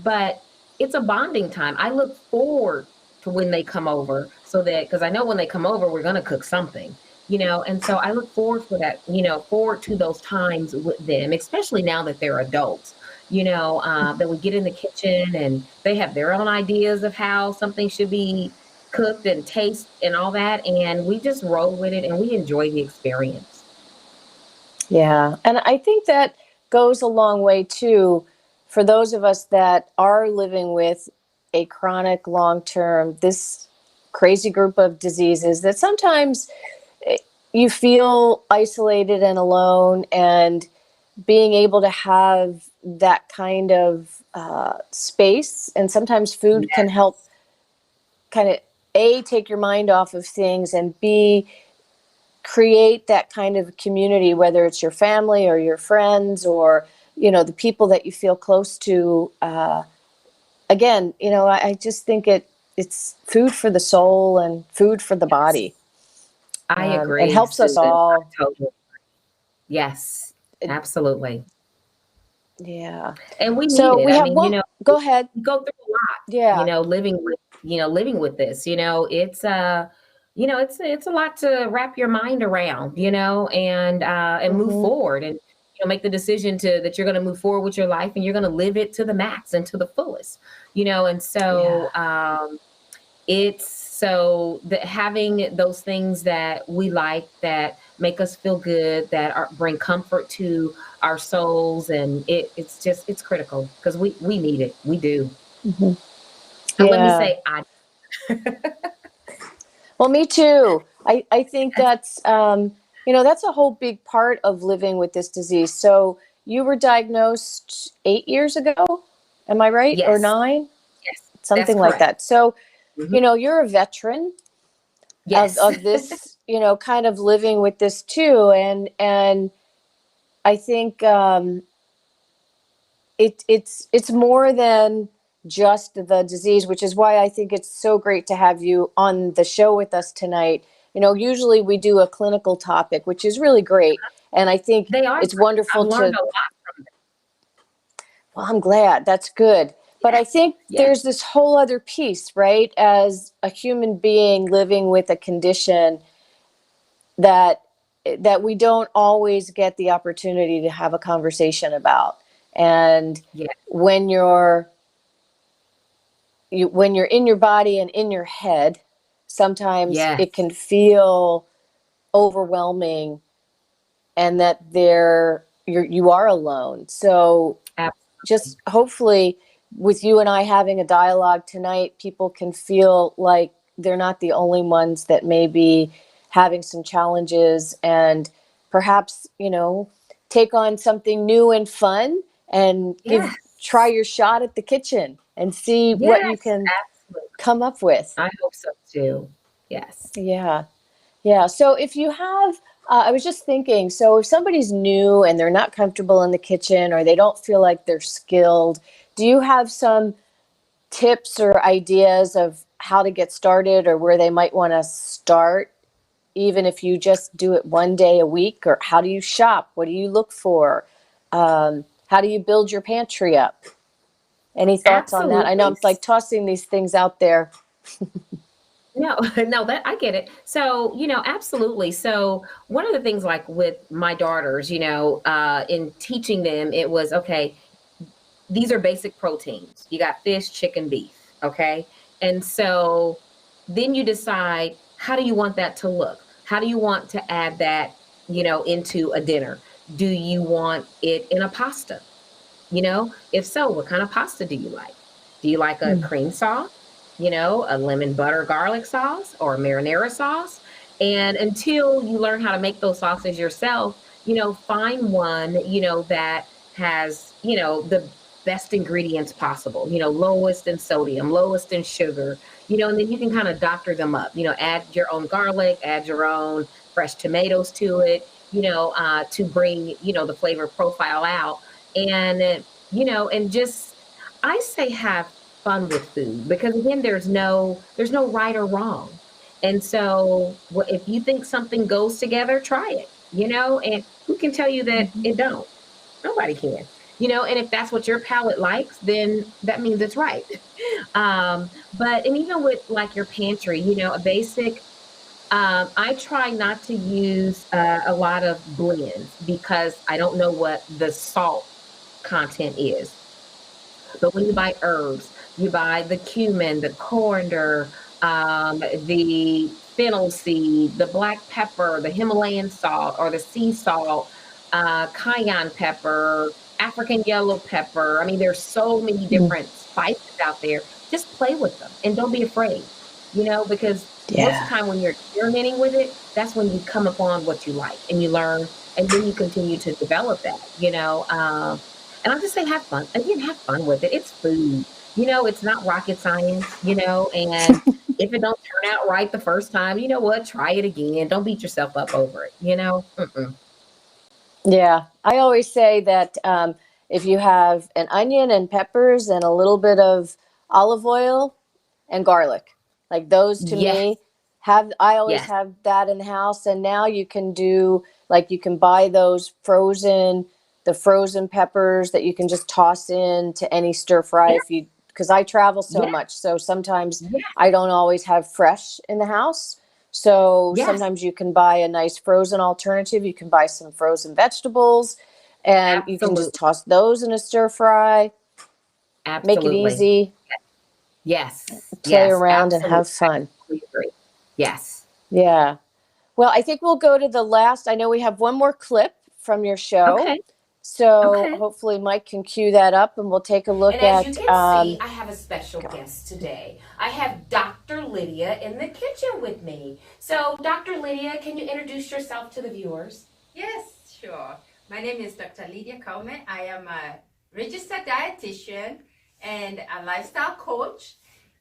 [SPEAKER 2] but it's a bonding time. I look forward to when they come over so that because I know when they come over, we're gonna cook something. And so I look forward for that, forward to those times with them, especially now that they're adults that we get in the kitchen and they have their own ideas of how something should be cooked and taste and all that. And we just roll with it and we enjoy the experience.
[SPEAKER 1] yeah. And I think that goes a long way too for those of us that are living with a chronic long term, this crazy group of diseases that sometimes you feel isolated and alone, and being able to have that kind of space, and sometimes food can help
[SPEAKER 2] Yes.
[SPEAKER 1] kind of a take your mind off of things, and b create that kind of community, whether it's your family or your friends or the people that you feel close to. Again, I just think it's food for the soul and food for the
[SPEAKER 2] Yes.
[SPEAKER 1] body.
[SPEAKER 2] I
[SPEAKER 1] It
[SPEAKER 2] agree,
[SPEAKER 1] helps us
[SPEAKER 2] Susan.
[SPEAKER 1] all.
[SPEAKER 2] I totally. Yes,
[SPEAKER 1] It,
[SPEAKER 2] absolutely.
[SPEAKER 1] yeah.
[SPEAKER 2] And we need
[SPEAKER 1] So
[SPEAKER 2] it.
[SPEAKER 1] we
[SPEAKER 2] I
[SPEAKER 1] have
[SPEAKER 2] mean,
[SPEAKER 1] one. Go ahead.
[SPEAKER 2] we go through a lot,
[SPEAKER 1] Yeah.
[SPEAKER 2] living with this, it's a lot to wrap your mind around, and move
[SPEAKER 1] Hmm.
[SPEAKER 2] forward and make the decision that you're going to move forward with your life and you're going to live it to the max and to the fullest, and
[SPEAKER 1] Yeah.
[SPEAKER 2] so it's so that having those things that we like that make us feel good bring comfort to our souls and it's critical because we need it, we do.
[SPEAKER 1] Hmm.
[SPEAKER 2] And let me
[SPEAKER 1] Yeah.
[SPEAKER 2] say I
[SPEAKER 1] Well, me too. I think that's a whole big part of living with this disease. So you were diagnosed 8 years ago, am I right? Or
[SPEAKER 2] yes,
[SPEAKER 1] 9?
[SPEAKER 2] yes, that's
[SPEAKER 1] Something like
[SPEAKER 2] correct.
[SPEAKER 1] that. So,
[SPEAKER 2] Hmm.
[SPEAKER 1] you're a veteran of,
[SPEAKER 2] Yes.
[SPEAKER 1] of this, kind of living with this too. And I think it's more than just the disease, which is why I think it's so great to have you on the show with us tonight. Usually we do a clinical topic, which is really great, and I think
[SPEAKER 2] They are
[SPEAKER 1] it's
[SPEAKER 2] great. I've
[SPEAKER 1] wonderful
[SPEAKER 2] learned
[SPEAKER 1] to.
[SPEAKER 2] a lot from
[SPEAKER 1] Well, I'm glad. That's good.
[SPEAKER 2] them.
[SPEAKER 1] But I
[SPEAKER 2] Yes,
[SPEAKER 1] think
[SPEAKER 2] yes,
[SPEAKER 1] there's this whole other piece, right? As a human being living with a condition that we don't always get the opportunity to have a conversation about. And
[SPEAKER 2] yes,
[SPEAKER 1] when you're in your body and in your head, sometimes
[SPEAKER 2] yes,
[SPEAKER 1] it can feel overwhelming, and that you are alone. So just hopefully with you and I having a dialogue tonight, people can feel like they're not the only ones that may be having some challenges, and perhaps, take on something new and fun and
[SPEAKER 2] Yes.
[SPEAKER 1] try your shot at the kitchen and see what you
[SPEAKER 2] Yes,
[SPEAKER 1] can
[SPEAKER 2] absolutely.
[SPEAKER 1] come up with.
[SPEAKER 2] I hope so too. Yes.
[SPEAKER 1] Yeah. Yeah. So if you have, I was just thinking, so if somebody's new and they're not comfortable in the kitchen or they don't feel like they're skilled, do you have some tips or ideas of how to get started or where they might want to start, even if you just do it one day a week? Or how do you shop? What do you look for? How do you build your pantry up? Any thoughts on that? I know
[SPEAKER 2] Absolutely.
[SPEAKER 1] I'm like tossing these things out there.
[SPEAKER 2] No, no, that I get it. So, absolutely. So, one of the things like with my daughters, in teaching them, it was okay, these are basic proteins. You got fish, chicken, beef. Okay. And so then you decide, how do you want that to look? How do you want to add that, into a dinner? Do you want it in a pasta? If so, what kind of pasta do you like? Do you like a
[SPEAKER 1] Mm.
[SPEAKER 2] cream sauce, a lemon butter garlic sauce or a marinara sauce? And until you learn how to make those sauces yourself, find one, that has, the best ingredients possible, lowest in sodium, lowest in sugar, and then you can kind of doctor them up, add your own garlic, add your own fresh tomatoes to it, to bring, the flavor profile out. And and just, I say, have fun with food, because again, there's no right or wrong. And so if you think something goes together, try it, and who can tell you that
[SPEAKER 1] Mhm.
[SPEAKER 2] it don't? Nobody can. And if that's what your palate likes, then that means it's right. But and even with like your pantry, a basic, I try not to use a lot of blends because I don't know what the salt content is. But when you buy herbs, you buy the cumin, the coriander, the fennel seed, the black pepper, the Himalayan salt or the sea salt, cayenne pepper, African yellow pepper. I mean, there's so many
[SPEAKER 1] Mm.
[SPEAKER 2] different spices out there. Just play with them and don't be afraid, because most of
[SPEAKER 1] Yeah.
[SPEAKER 2] the time when you're experimenting with it, that's when you come upon what you like and you learn, and then you continue to develop that. And I'll just say, have fun. Again, have fun with it. It's food. It's not rocket science, and if it don't turn out right the first time, you know what? Try it again. Don't beat yourself up over it. Mm-mm.
[SPEAKER 1] Yeah, I always say that if you have an onion and peppers and a little bit of olive oil and garlic, like those to
[SPEAKER 2] Yes,
[SPEAKER 1] me I always
[SPEAKER 2] yes,
[SPEAKER 1] have that in the house. And now you can do, like, you can buy those the frozen peppers that you can just toss in to any stir fry
[SPEAKER 2] yes,
[SPEAKER 1] if you, because I travel so
[SPEAKER 2] yes,
[SPEAKER 1] much. So sometimes
[SPEAKER 2] yes,
[SPEAKER 1] I don't always have fresh in the house. So
[SPEAKER 2] yes,
[SPEAKER 1] sometimes you can buy a nice frozen alternative. You can buy some frozen vegetables and you can just
[SPEAKER 2] absolutely,
[SPEAKER 1] toss those in a stir fry, make it
[SPEAKER 2] absolutely.
[SPEAKER 1] easy,
[SPEAKER 2] Yes,
[SPEAKER 1] play
[SPEAKER 2] yes,
[SPEAKER 1] around and
[SPEAKER 2] absolutely.
[SPEAKER 1] have
[SPEAKER 2] I
[SPEAKER 1] fun.
[SPEAKER 2] completely agree. Yes.
[SPEAKER 1] Yeah. Well, I think we'll go to the last. I know we have one more clip from your show.
[SPEAKER 2] Okay.
[SPEAKER 1] So
[SPEAKER 2] Okay.
[SPEAKER 1] hopefully Mike can cue that up and we'll take a
[SPEAKER 3] And
[SPEAKER 1] look
[SPEAKER 3] as you
[SPEAKER 1] at.
[SPEAKER 3] can see, I have a special guest today. I have Dr. Lydia in the kitchen with me. So, Dr. Lydia, can you introduce yourself to the viewers?
[SPEAKER 5] Yes, sure. My name is Dr. Lydia Coleman. I am a registered dietitian and a lifestyle coach.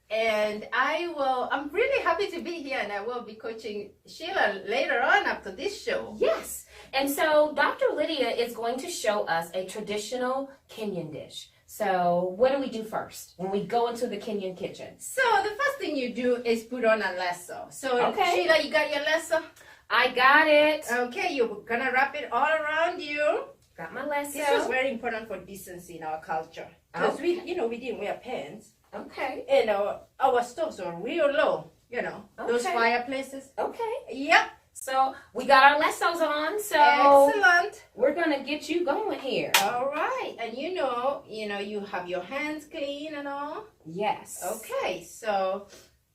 [SPEAKER 5] And I'm really happy to be here, and I will be coaching Sheila later on after this show.
[SPEAKER 3] Yes. And so, Dr. Lydia is going to show us a traditional Kenyan dish. So, what do we do first when we go into the Kenyan kitchen?
[SPEAKER 5] So the first thing you do is put on a lasso. So
[SPEAKER 3] Okay.
[SPEAKER 5] Sheila, you got your lasso?
[SPEAKER 3] I got it.
[SPEAKER 5] Okay, you're gonna wrap it all around you.
[SPEAKER 3] Got my lasso.
[SPEAKER 5] This was very important for decency in our culture. Because we didn't wear pants.
[SPEAKER 3] Okay.
[SPEAKER 5] And our stoves are real low, those
[SPEAKER 3] Okay.
[SPEAKER 5] fireplaces.
[SPEAKER 3] Okay.
[SPEAKER 5] Yep.
[SPEAKER 3] So, we got our lassos on. So,
[SPEAKER 5] Excellent.
[SPEAKER 3] we're going to get you going here.
[SPEAKER 5] All right. And you have your hands clean and all.
[SPEAKER 3] Yes.
[SPEAKER 5] Okay. So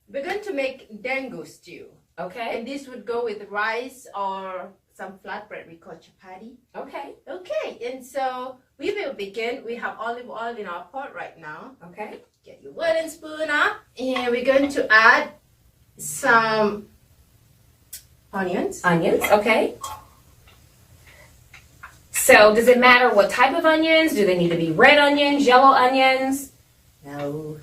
[SPEAKER 5] we're going to make dengu stew.
[SPEAKER 3] Okay.
[SPEAKER 5] And this would go with rice or some flatbread we call chapati.
[SPEAKER 2] Okay.
[SPEAKER 5] Okay, and so we will begin. We have olive oil in our pot right now.
[SPEAKER 2] Okay.
[SPEAKER 5] Get your wooden spoon up, and we're going to add some onions.
[SPEAKER 2] Onions. Okay. So does it matter what type of onions? Do they need to be red onions, yellow onions?
[SPEAKER 5] No,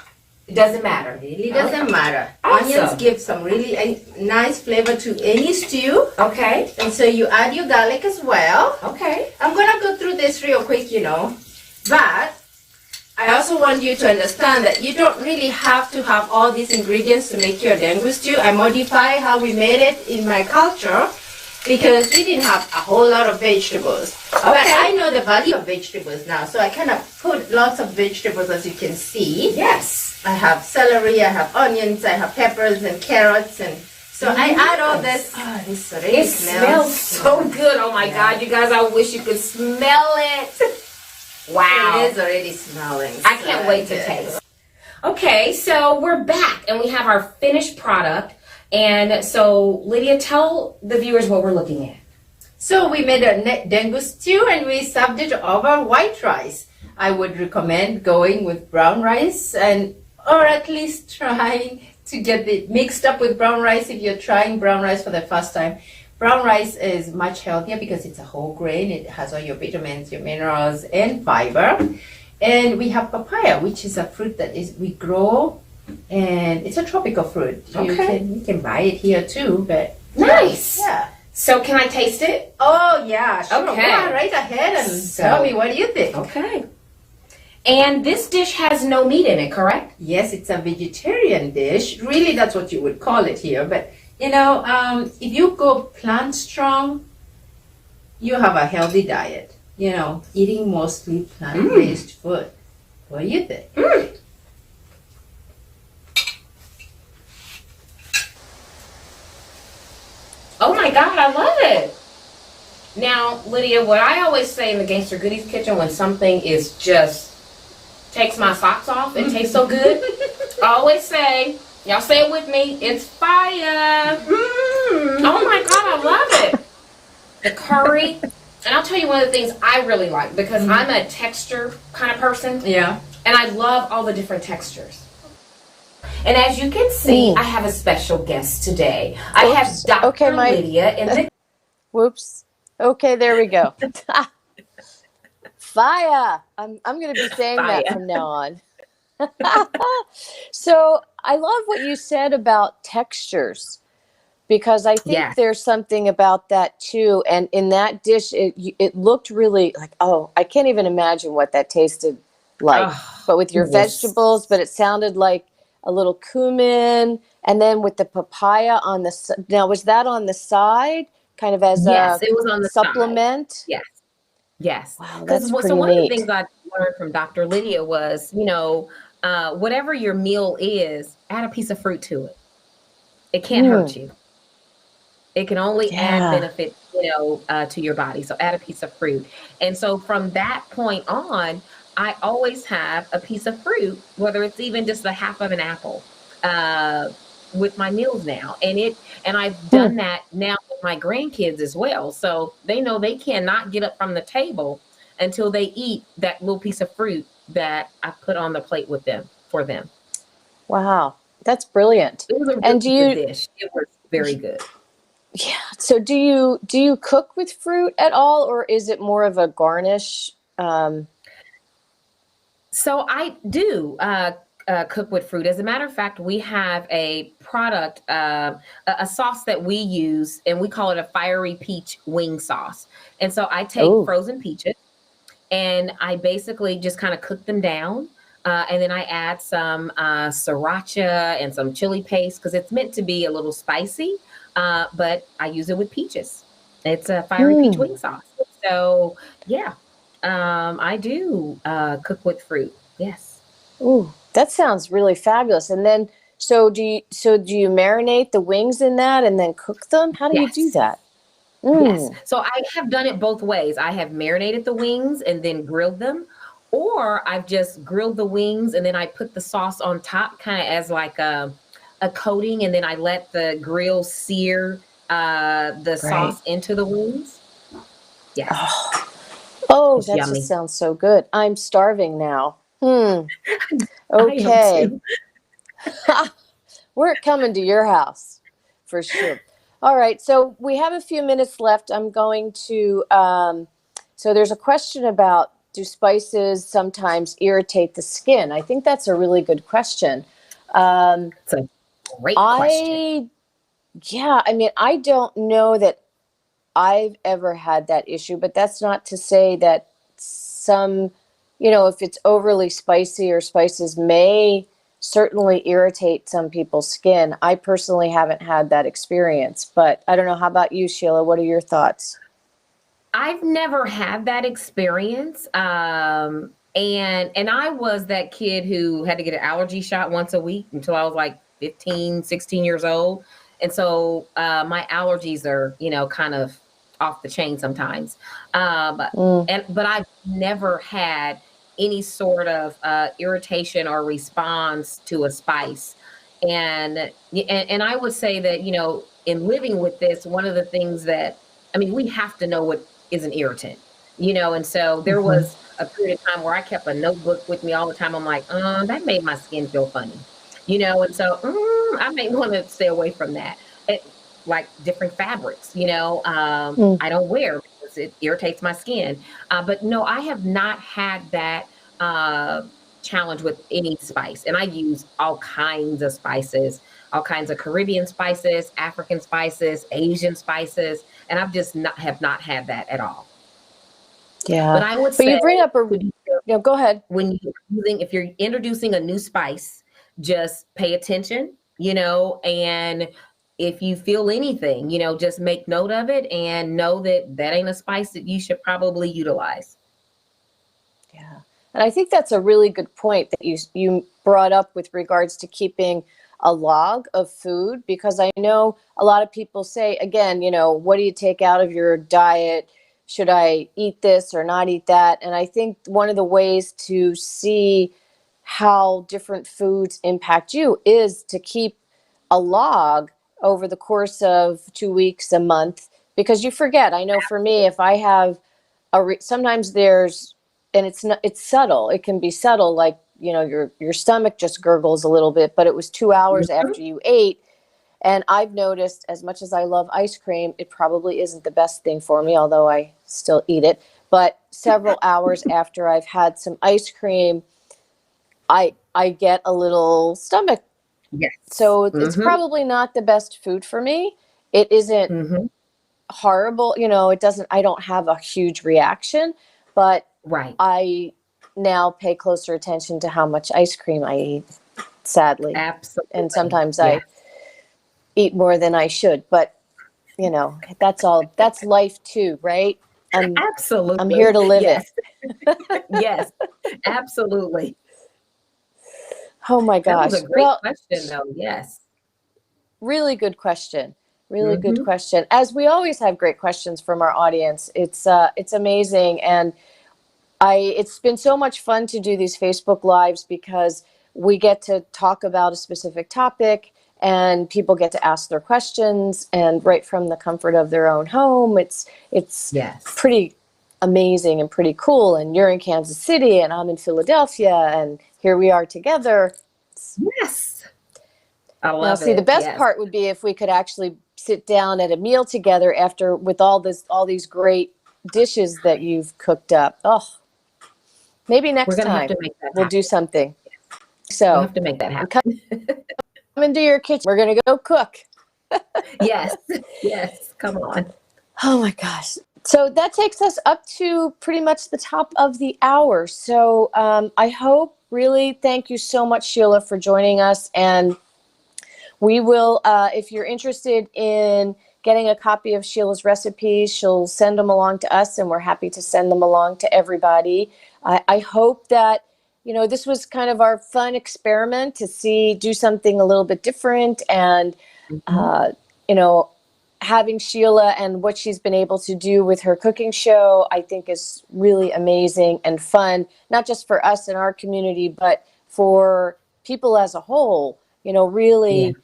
[SPEAKER 2] It doesn't matter.
[SPEAKER 5] it really doesn't matter.
[SPEAKER 2] Awesome.
[SPEAKER 5] Onions give some really nice flavor to any stew.
[SPEAKER 2] Okay.
[SPEAKER 5] And so you add your garlic as well.
[SPEAKER 2] Okay.
[SPEAKER 5] I'm gonna go through this real quick, but I also want you to understand that you don't really have to have all these ingredients to make your dengue stew. I modify how we made it in my culture because we didn't have a whole lot of vegetables. But I know the value of vegetables now, so I kind of put lots of vegetables, as you can see.
[SPEAKER 2] Yes.
[SPEAKER 5] I have celery, I have onions, I have peppers and carrots, and so I add all this. Oh, this already
[SPEAKER 2] It smells so good. Oh my God, you guys, I wish you could smell it. Wow.
[SPEAKER 5] It is already smelling.
[SPEAKER 2] I can't wait to taste. Okay, so we're back and we have our finished product. And so, Lydia, tell the viewers what we're looking at.
[SPEAKER 5] So we made a dengue stew and we served it over white rice. I would recommend going with brown rice or at least trying to get it mixed up with brown rice if you're trying brown rice for the first time. Brown rice is much healthier because it's a whole grain. It has all your vitamins, your minerals, and fiber. And we have papaya, which is a fruit that we grow, and it's a tropical fruit.
[SPEAKER 2] Okay.
[SPEAKER 5] You can buy it here too, but
[SPEAKER 2] Nice.
[SPEAKER 5] yeah.
[SPEAKER 2] So can I taste it?
[SPEAKER 5] Oh yeah, sure.
[SPEAKER 2] Okay.
[SPEAKER 5] Go on right ahead and tell me, what do you think?
[SPEAKER 2] Okay. And this dish has no meat in it, correct?
[SPEAKER 5] Yes, it's a vegetarian dish. Really, that's what you would call it here. But if you go plant strong, you have a healthy diet. Eating mostly plant-based food. What do you think?
[SPEAKER 2] Oh my God, I love it. Now, Lydia, what I always say in the Gangster Goodies kitchen when something is just takes my socks off, it tastes so good. I always say, y'all say it with me, it's fire. Oh my God, I love it. The curry. And I'll tell you one of the things I really like because I'm a texture kind of person.
[SPEAKER 5] Yeah.
[SPEAKER 2] And I love all the different textures. And as you can see, I have a special guest today. I have Dr.
[SPEAKER 1] Okay,
[SPEAKER 2] Lydia in the...
[SPEAKER 1] Whoops. Okay, there we go. Fire. I'm going to be saying that
[SPEAKER 2] Fire.
[SPEAKER 1] from now on. So I love what you said about textures because I think
[SPEAKER 2] Yes.
[SPEAKER 1] there's something about that too. And in that dish, it looked really like, oh, I can't even imagine what that tasted like. But with your
[SPEAKER 2] it was-
[SPEAKER 1] vegetables, but it sounded like a little cumin, and then with the papaya on the now, was that on the side, kind of as
[SPEAKER 2] Yes,
[SPEAKER 1] a
[SPEAKER 2] it was on the side.
[SPEAKER 1] supplement?
[SPEAKER 2] Yes. Yes.
[SPEAKER 1] Wow,
[SPEAKER 2] Because
[SPEAKER 1] that's
[SPEAKER 2] so
[SPEAKER 1] pretty
[SPEAKER 2] one of the
[SPEAKER 1] neat.
[SPEAKER 2] things I learned from Dr. Lydia was, whatever your meal is, add a piece of fruit to it. It can't hurt you. It can only add
[SPEAKER 1] Yeah.
[SPEAKER 2] benefit, to your body. So add a piece of fruit. And so from that point on, I always have a piece of fruit, whether it's even just the half of an apple, with my meals now. And I've done that now with my grandkids as well. So they know they cannot get up from the table until they eat that little piece of fruit that I put on the plate for them.
[SPEAKER 1] Wow, that's brilliant.
[SPEAKER 2] It was a
[SPEAKER 1] And
[SPEAKER 2] really good dish. It was very good.
[SPEAKER 1] Yeah. So do you cook with fruit at all, or is it more of a garnish?
[SPEAKER 2] So I do cook with fruit. As a matter of fact, we have a product, a sauce that we use, and we call it a fiery peach wing sauce. And so I take frozen peaches, and I basically just kind of cook them down. And then I add some sriracha and some chili paste because it's meant to be a little spicy, but I use it with peaches. It's a fiery peach wing sauce. So yeah. I do cook with fruit. Yes.
[SPEAKER 1] Ooh, that sounds really fabulous. And then, so do you marinate the wings in that and then cook them? How do you do
[SPEAKER 2] Yes.
[SPEAKER 1] that?
[SPEAKER 2] Yes. So I have done it both ways. I have marinated the wings and then grilled them, or I've just grilled the wings and then I put the sauce on top, kind of as like a coating, and then I let the grill sear the
[SPEAKER 1] Right.
[SPEAKER 2] sauce into the wings. Yes,
[SPEAKER 1] Oh,
[SPEAKER 2] it's
[SPEAKER 1] that just
[SPEAKER 2] yummy.
[SPEAKER 1] sounds so good. I'm starving now.
[SPEAKER 2] I am
[SPEAKER 1] Okay.
[SPEAKER 2] too.
[SPEAKER 1] We're coming to your house for sure. All right. So we have a few minutes left. I'm going to, so there's a question about, do spices sometimes irritate the skin? I think that's a really good question.
[SPEAKER 2] It's a great question.
[SPEAKER 1] I, yeah, I mean, I don't know that I've ever had that issue, but that's not to say that some, if it's overly spicy or spices may certainly irritate some people's skin. I personally haven't had that experience, but I don't know. How about you, Sheila? What are your thoughts?
[SPEAKER 2] I've never had that experience. And I was that kid who had to get an allergy shot once a week until I was like 15, 16 years old. And so my allergies are, kind of off the chain sometimes. But
[SPEAKER 1] Mm,
[SPEAKER 2] but I've never had any sort of irritation or response to a spice. And I would say that, in living with this, one of the things that, I mean, we have to know what is an irritant, and so there
[SPEAKER 1] mhm.
[SPEAKER 2] was a period of time where I kept a notebook with me all the time. I'm like, that made my skin feel funny, and so I may want to stay away from that. Like different fabrics,
[SPEAKER 1] Mm.
[SPEAKER 2] I don't wear because it irritates my skin. But no, I have not had that uh, challenge with any spice, and I use all kinds of spices, all kinds of Caribbean spices, African spices, Asian spices, and I've just not had that at all. But
[SPEAKER 1] Yeah.
[SPEAKER 2] I would
[SPEAKER 1] But
[SPEAKER 2] say
[SPEAKER 1] you bring up
[SPEAKER 2] to be careful
[SPEAKER 1] go ahead.
[SPEAKER 2] when if you're introducing a new spice, just pay attention, and if you feel anything, just make note of it and know that that ain't a spice that you should probably utilize.
[SPEAKER 1] Yeah. And I think that's a really good point that you brought up with regards to keeping a log of food, because I know a lot of people say, again, what do you take out of your diet? Should I eat this or not eat that? And I think one of the ways to see how different foods impact you is to keep a log over the course of 2 weeks, a month, because you forget. I know for me, if I have sometimes there's, and it's not, it's subtle. It can be subtle, like, your stomach just gurgles a little bit, but it was 2 hours
[SPEAKER 2] Mhm.
[SPEAKER 1] after you ate. And I've noticed, as much as I love ice cream, it probably isn't the best thing for me, although I still eat it. But several hours after I've had some ice cream, I get a little stomach.
[SPEAKER 2] Yes.
[SPEAKER 1] So it's
[SPEAKER 2] Hmm.
[SPEAKER 1] probably not the best food for me. It isn't
[SPEAKER 2] Hmm.
[SPEAKER 1] horrible, it doesn't, I don't have a huge reaction, but
[SPEAKER 2] Right.
[SPEAKER 1] I now pay closer attention to how much ice cream I eat, sadly. And
[SPEAKER 2] Absolutely.
[SPEAKER 1] sometimes I
[SPEAKER 2] Yes.
[SPEAKER 1] eat more than I should, but that's life too, right? I'm here
[SPEAKER 2] Absolutely.
[SPEAKER 1] to live it.
[SPEAKER 2] Yes. Yes. Absolutely.
[SPEAKER 1] Oh my
[SPEAKER 2] That was a
[SPEAKER 1] gosh.
[SPEAKER 2] great
[SPEAKER 1] Well,
[SPEAKER 2] question, though. Yes.
[SPEAKER 1] really good question. Really good
[SPEAKER 2] Hmm.
[SPEAKER 1] question. As we always have great questions from our audience. It's amazing, and it's been so much fun to do these Facebook lives because we get to talk about a specific topic and people get to ask their questions, and right from the comfort of their own home. It's
[SPEAKER 2] Yes.
[SPEAKER 1] pretty amazing and pretty cool. And you're in Kansas City and I'm in Philadelphia, and here we are together.
[SPEAKER 2] Yes. I
[SPEAKER 1] Now,
[SPEAKER 2] love
[SPEAKER 1] see, the
[SPEAKER 2] it.
[SPEAKER 1] best
[SPEAKER 2] Yes.
[SPEAKER 1] part would be if we could actually sit down at a meal together after, with all these great dishes that you've cooked up. Oh, maybe
[SPEAKER 2] We're
[SPEAKER 1] next
[SPEAKER 2] going to have
[SPEAKER 1] time
[SPEAKER 2] to make that
[SPEAKER 1] we'll do
[SPEAKER 2] happen.
[SPEAKER 1] something.
[SPEAKER 2] We'll
[SPEAKER 1] So
[SPEAKER 2] have to make that
[SPEAKER 1] I'm coming
[SPEAKER 2] happen.
[SPEAKER 1] into your kitchen. We're gonna go cook.
[SPEAKER 2] Yes. Yes. Come on.
[SPEAKER 1] Oh my gosh. So that takes us up to pretty much the top of the hour. So I hope, really, thank you so much, Sheila, for joining us. And we will, if you're interested in getting a copy of Sheila's recipes, she'll send them along to us, and we're happy to send them along to everybody. I hope that, this was kind of our fun experiment to do something a little bit different. And,
[SPEAKER 2] Mhm.
[SPEAKER 1] uh, you know, having Sheila and what she's been able to do with her cooking show, I think is really amazing and fun, not just for us in our community, but for people as a whole,
[SPEAKER 2] Yeah.
[SPEAKER 1] really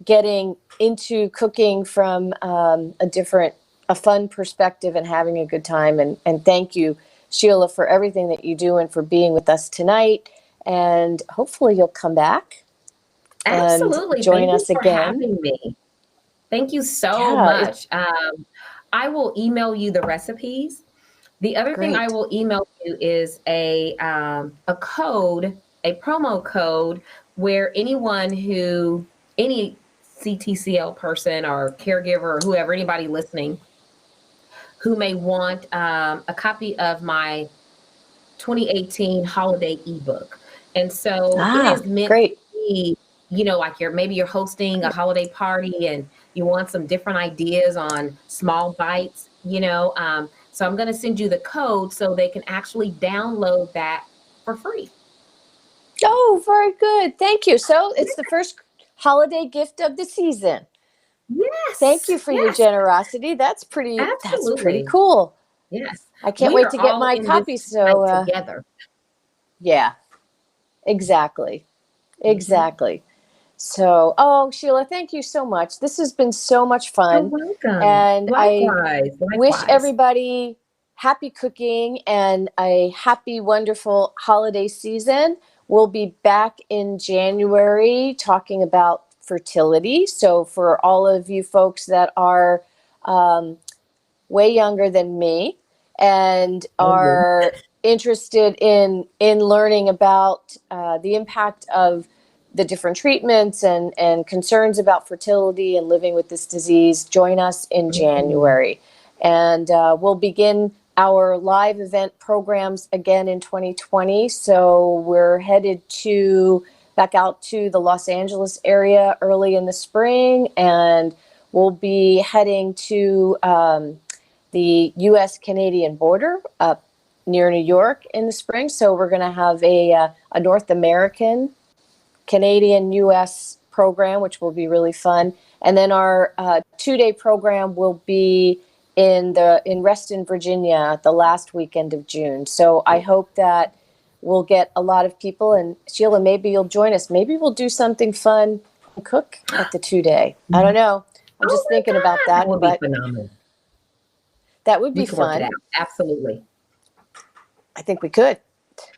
[SPEAKER 1] getting into cooking from a fun perspective and having a good time. And thank you, Sheila, for everything that you do and for being with us tonight. And hopefully you'll come back
[SPEAKER 2] Absolutely.
[SPEAKER 1] and join
[SPEAKER 2] Thank you
[SPEAKER 1] us
[SPEAKER 2] for
[SPEAKER 1] again.
[SPEAKER 2] having me. Thank you so
[SPEAKER 1] Yeah,
[SPEAKER 2] much. I will email you the recipes. The other thing I
[SPEAKER 1] great.
[SPEAKER 2] will email you is a code, a promo code, where any CTCL person or caregiver or whoever, anybody listening, who may want a copy of my 2018 holiday ebook. And so it is meant to
[SPEAKER 1] Great.
[SPEAKER 2] be, like maybe you're hosting a holiday party and you want some different ideas on small bites, so I'm going to send you the code so they can actually download that for free.
[SPEAKER 1] Oh, very good. Thank you. So it's the first holiday gift of the season.
[SPEAKER 2] Yes.
[SPEAKER 1] Thank you for your
[SPEAKER 2] Yes.
[SPEAKER 1] generosity. That's pretty
[SPEAKER 2] Absolutely.
[SPEAKER 1] cool.
[SPEAKER 2] Yes.
[SPEAKER 1] I can't
[SPEAKER 2] We
[SPEAKER 1] wait
[SPEAKER 2] are
[SPEAKER 1] to get
[SPEAKER 2] all
[SPEAKER 1] my
[SPEAKER 2] in
[SPEAKER 1] copy.
[SPEAKER 2] this fight
[SPEAKER 1] So,
[SPEAKER 2] together.
[SPEAKER 1] yeah, exactly.
[SPEAKER 2] Mhm.
[SPEAKER 1] Exactly. So, oh, Sheila, thank you so much. This has been so much
[SPEAKER 2] You're
[SPEAKER 1] fun.
[SPEAKER 2] welcome.
[SPEAKER 1] And I
[SPEAKER 2] Likewise.
[SPEAKER 1] wish
[SPEAKER 2] Likewise.
[SPEAKER 1] everybody happy cooking and a happy, wonderful holiday season. We'll be back in January talking about fertility. So, for all of you folks that are way younger than me and are interested in learning about the impact of the different treatments and concerns about fertility and living with this disease, join us in January. And we'll begin our live event programs again in 2020. So we're headed back out to the Los Angeles area early in the spring, and we'll be heading to the U.S.-Canadian border up near New York in the spring. So we're going to have a North American, Canadian, U.S. program, which will be really fun. And then our 2-day program will be in Reston, Virginia, the last weekend of June. So I hope that we'll get a lot of people. And Sheila, maybe you'll join us. Maybe we'll do something fun and cook at the 2-day. I don't know. I'm just
[SPEAKER 2] my
[SPEAKER 1] thinking about
[SPEAKER 2] God, that would be
[SPEAKER 1] but
[SPEAKER 2] phenomenal.
[SPEAKER 1] that would be
[SPEAKER 2] We can work it
[SPEAKER 1] fun.
[SPEAKER 2] out. Absolutely.
[SPEAKER 1] I think we could.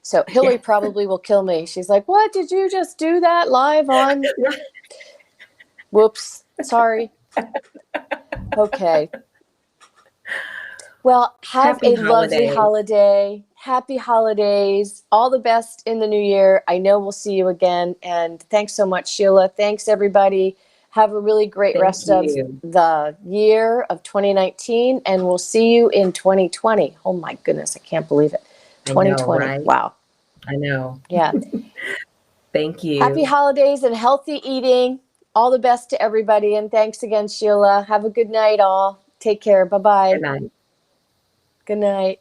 [SPEAKER 1] So Hillary probably will kill me. She's like, "What did you just do that live on?" Whoops. Sorry. Okay. Well, have
[SPEAKER 2] Happy
[SPEAKER 1] a lovely
[SPEAKER 2] holidays.
[SPEAKER 1] holiday. Happy holidays. All the best in the new year. I know we'll see you again. And thanks so much, Sheila. Thanks, everybody. Have a really great
[SPEAKER 2] Thank
[SPEAKER 1] rest of
[SPEAKER 2] you.
[SPEAKER 1] the year of 2019. And we'll see you in 2020. Oh, my goodness. I can't believe it. 2020.
[SPEAKER 2] I know, right?
[SPEAKER 1] Wow.
[SPEAKER 2] I know.
[SPEAKER 1] Yeah.
[SPEAKER 2] Thank you.
[SPEAKER 1] Happy holidays and healthy eating. All the best to everybody. And thanks again, Sheila. Have a good night, all. Take care. Bye-bye.
[SPEAKER 2] Good night.
[SPEAKER 1] Good night.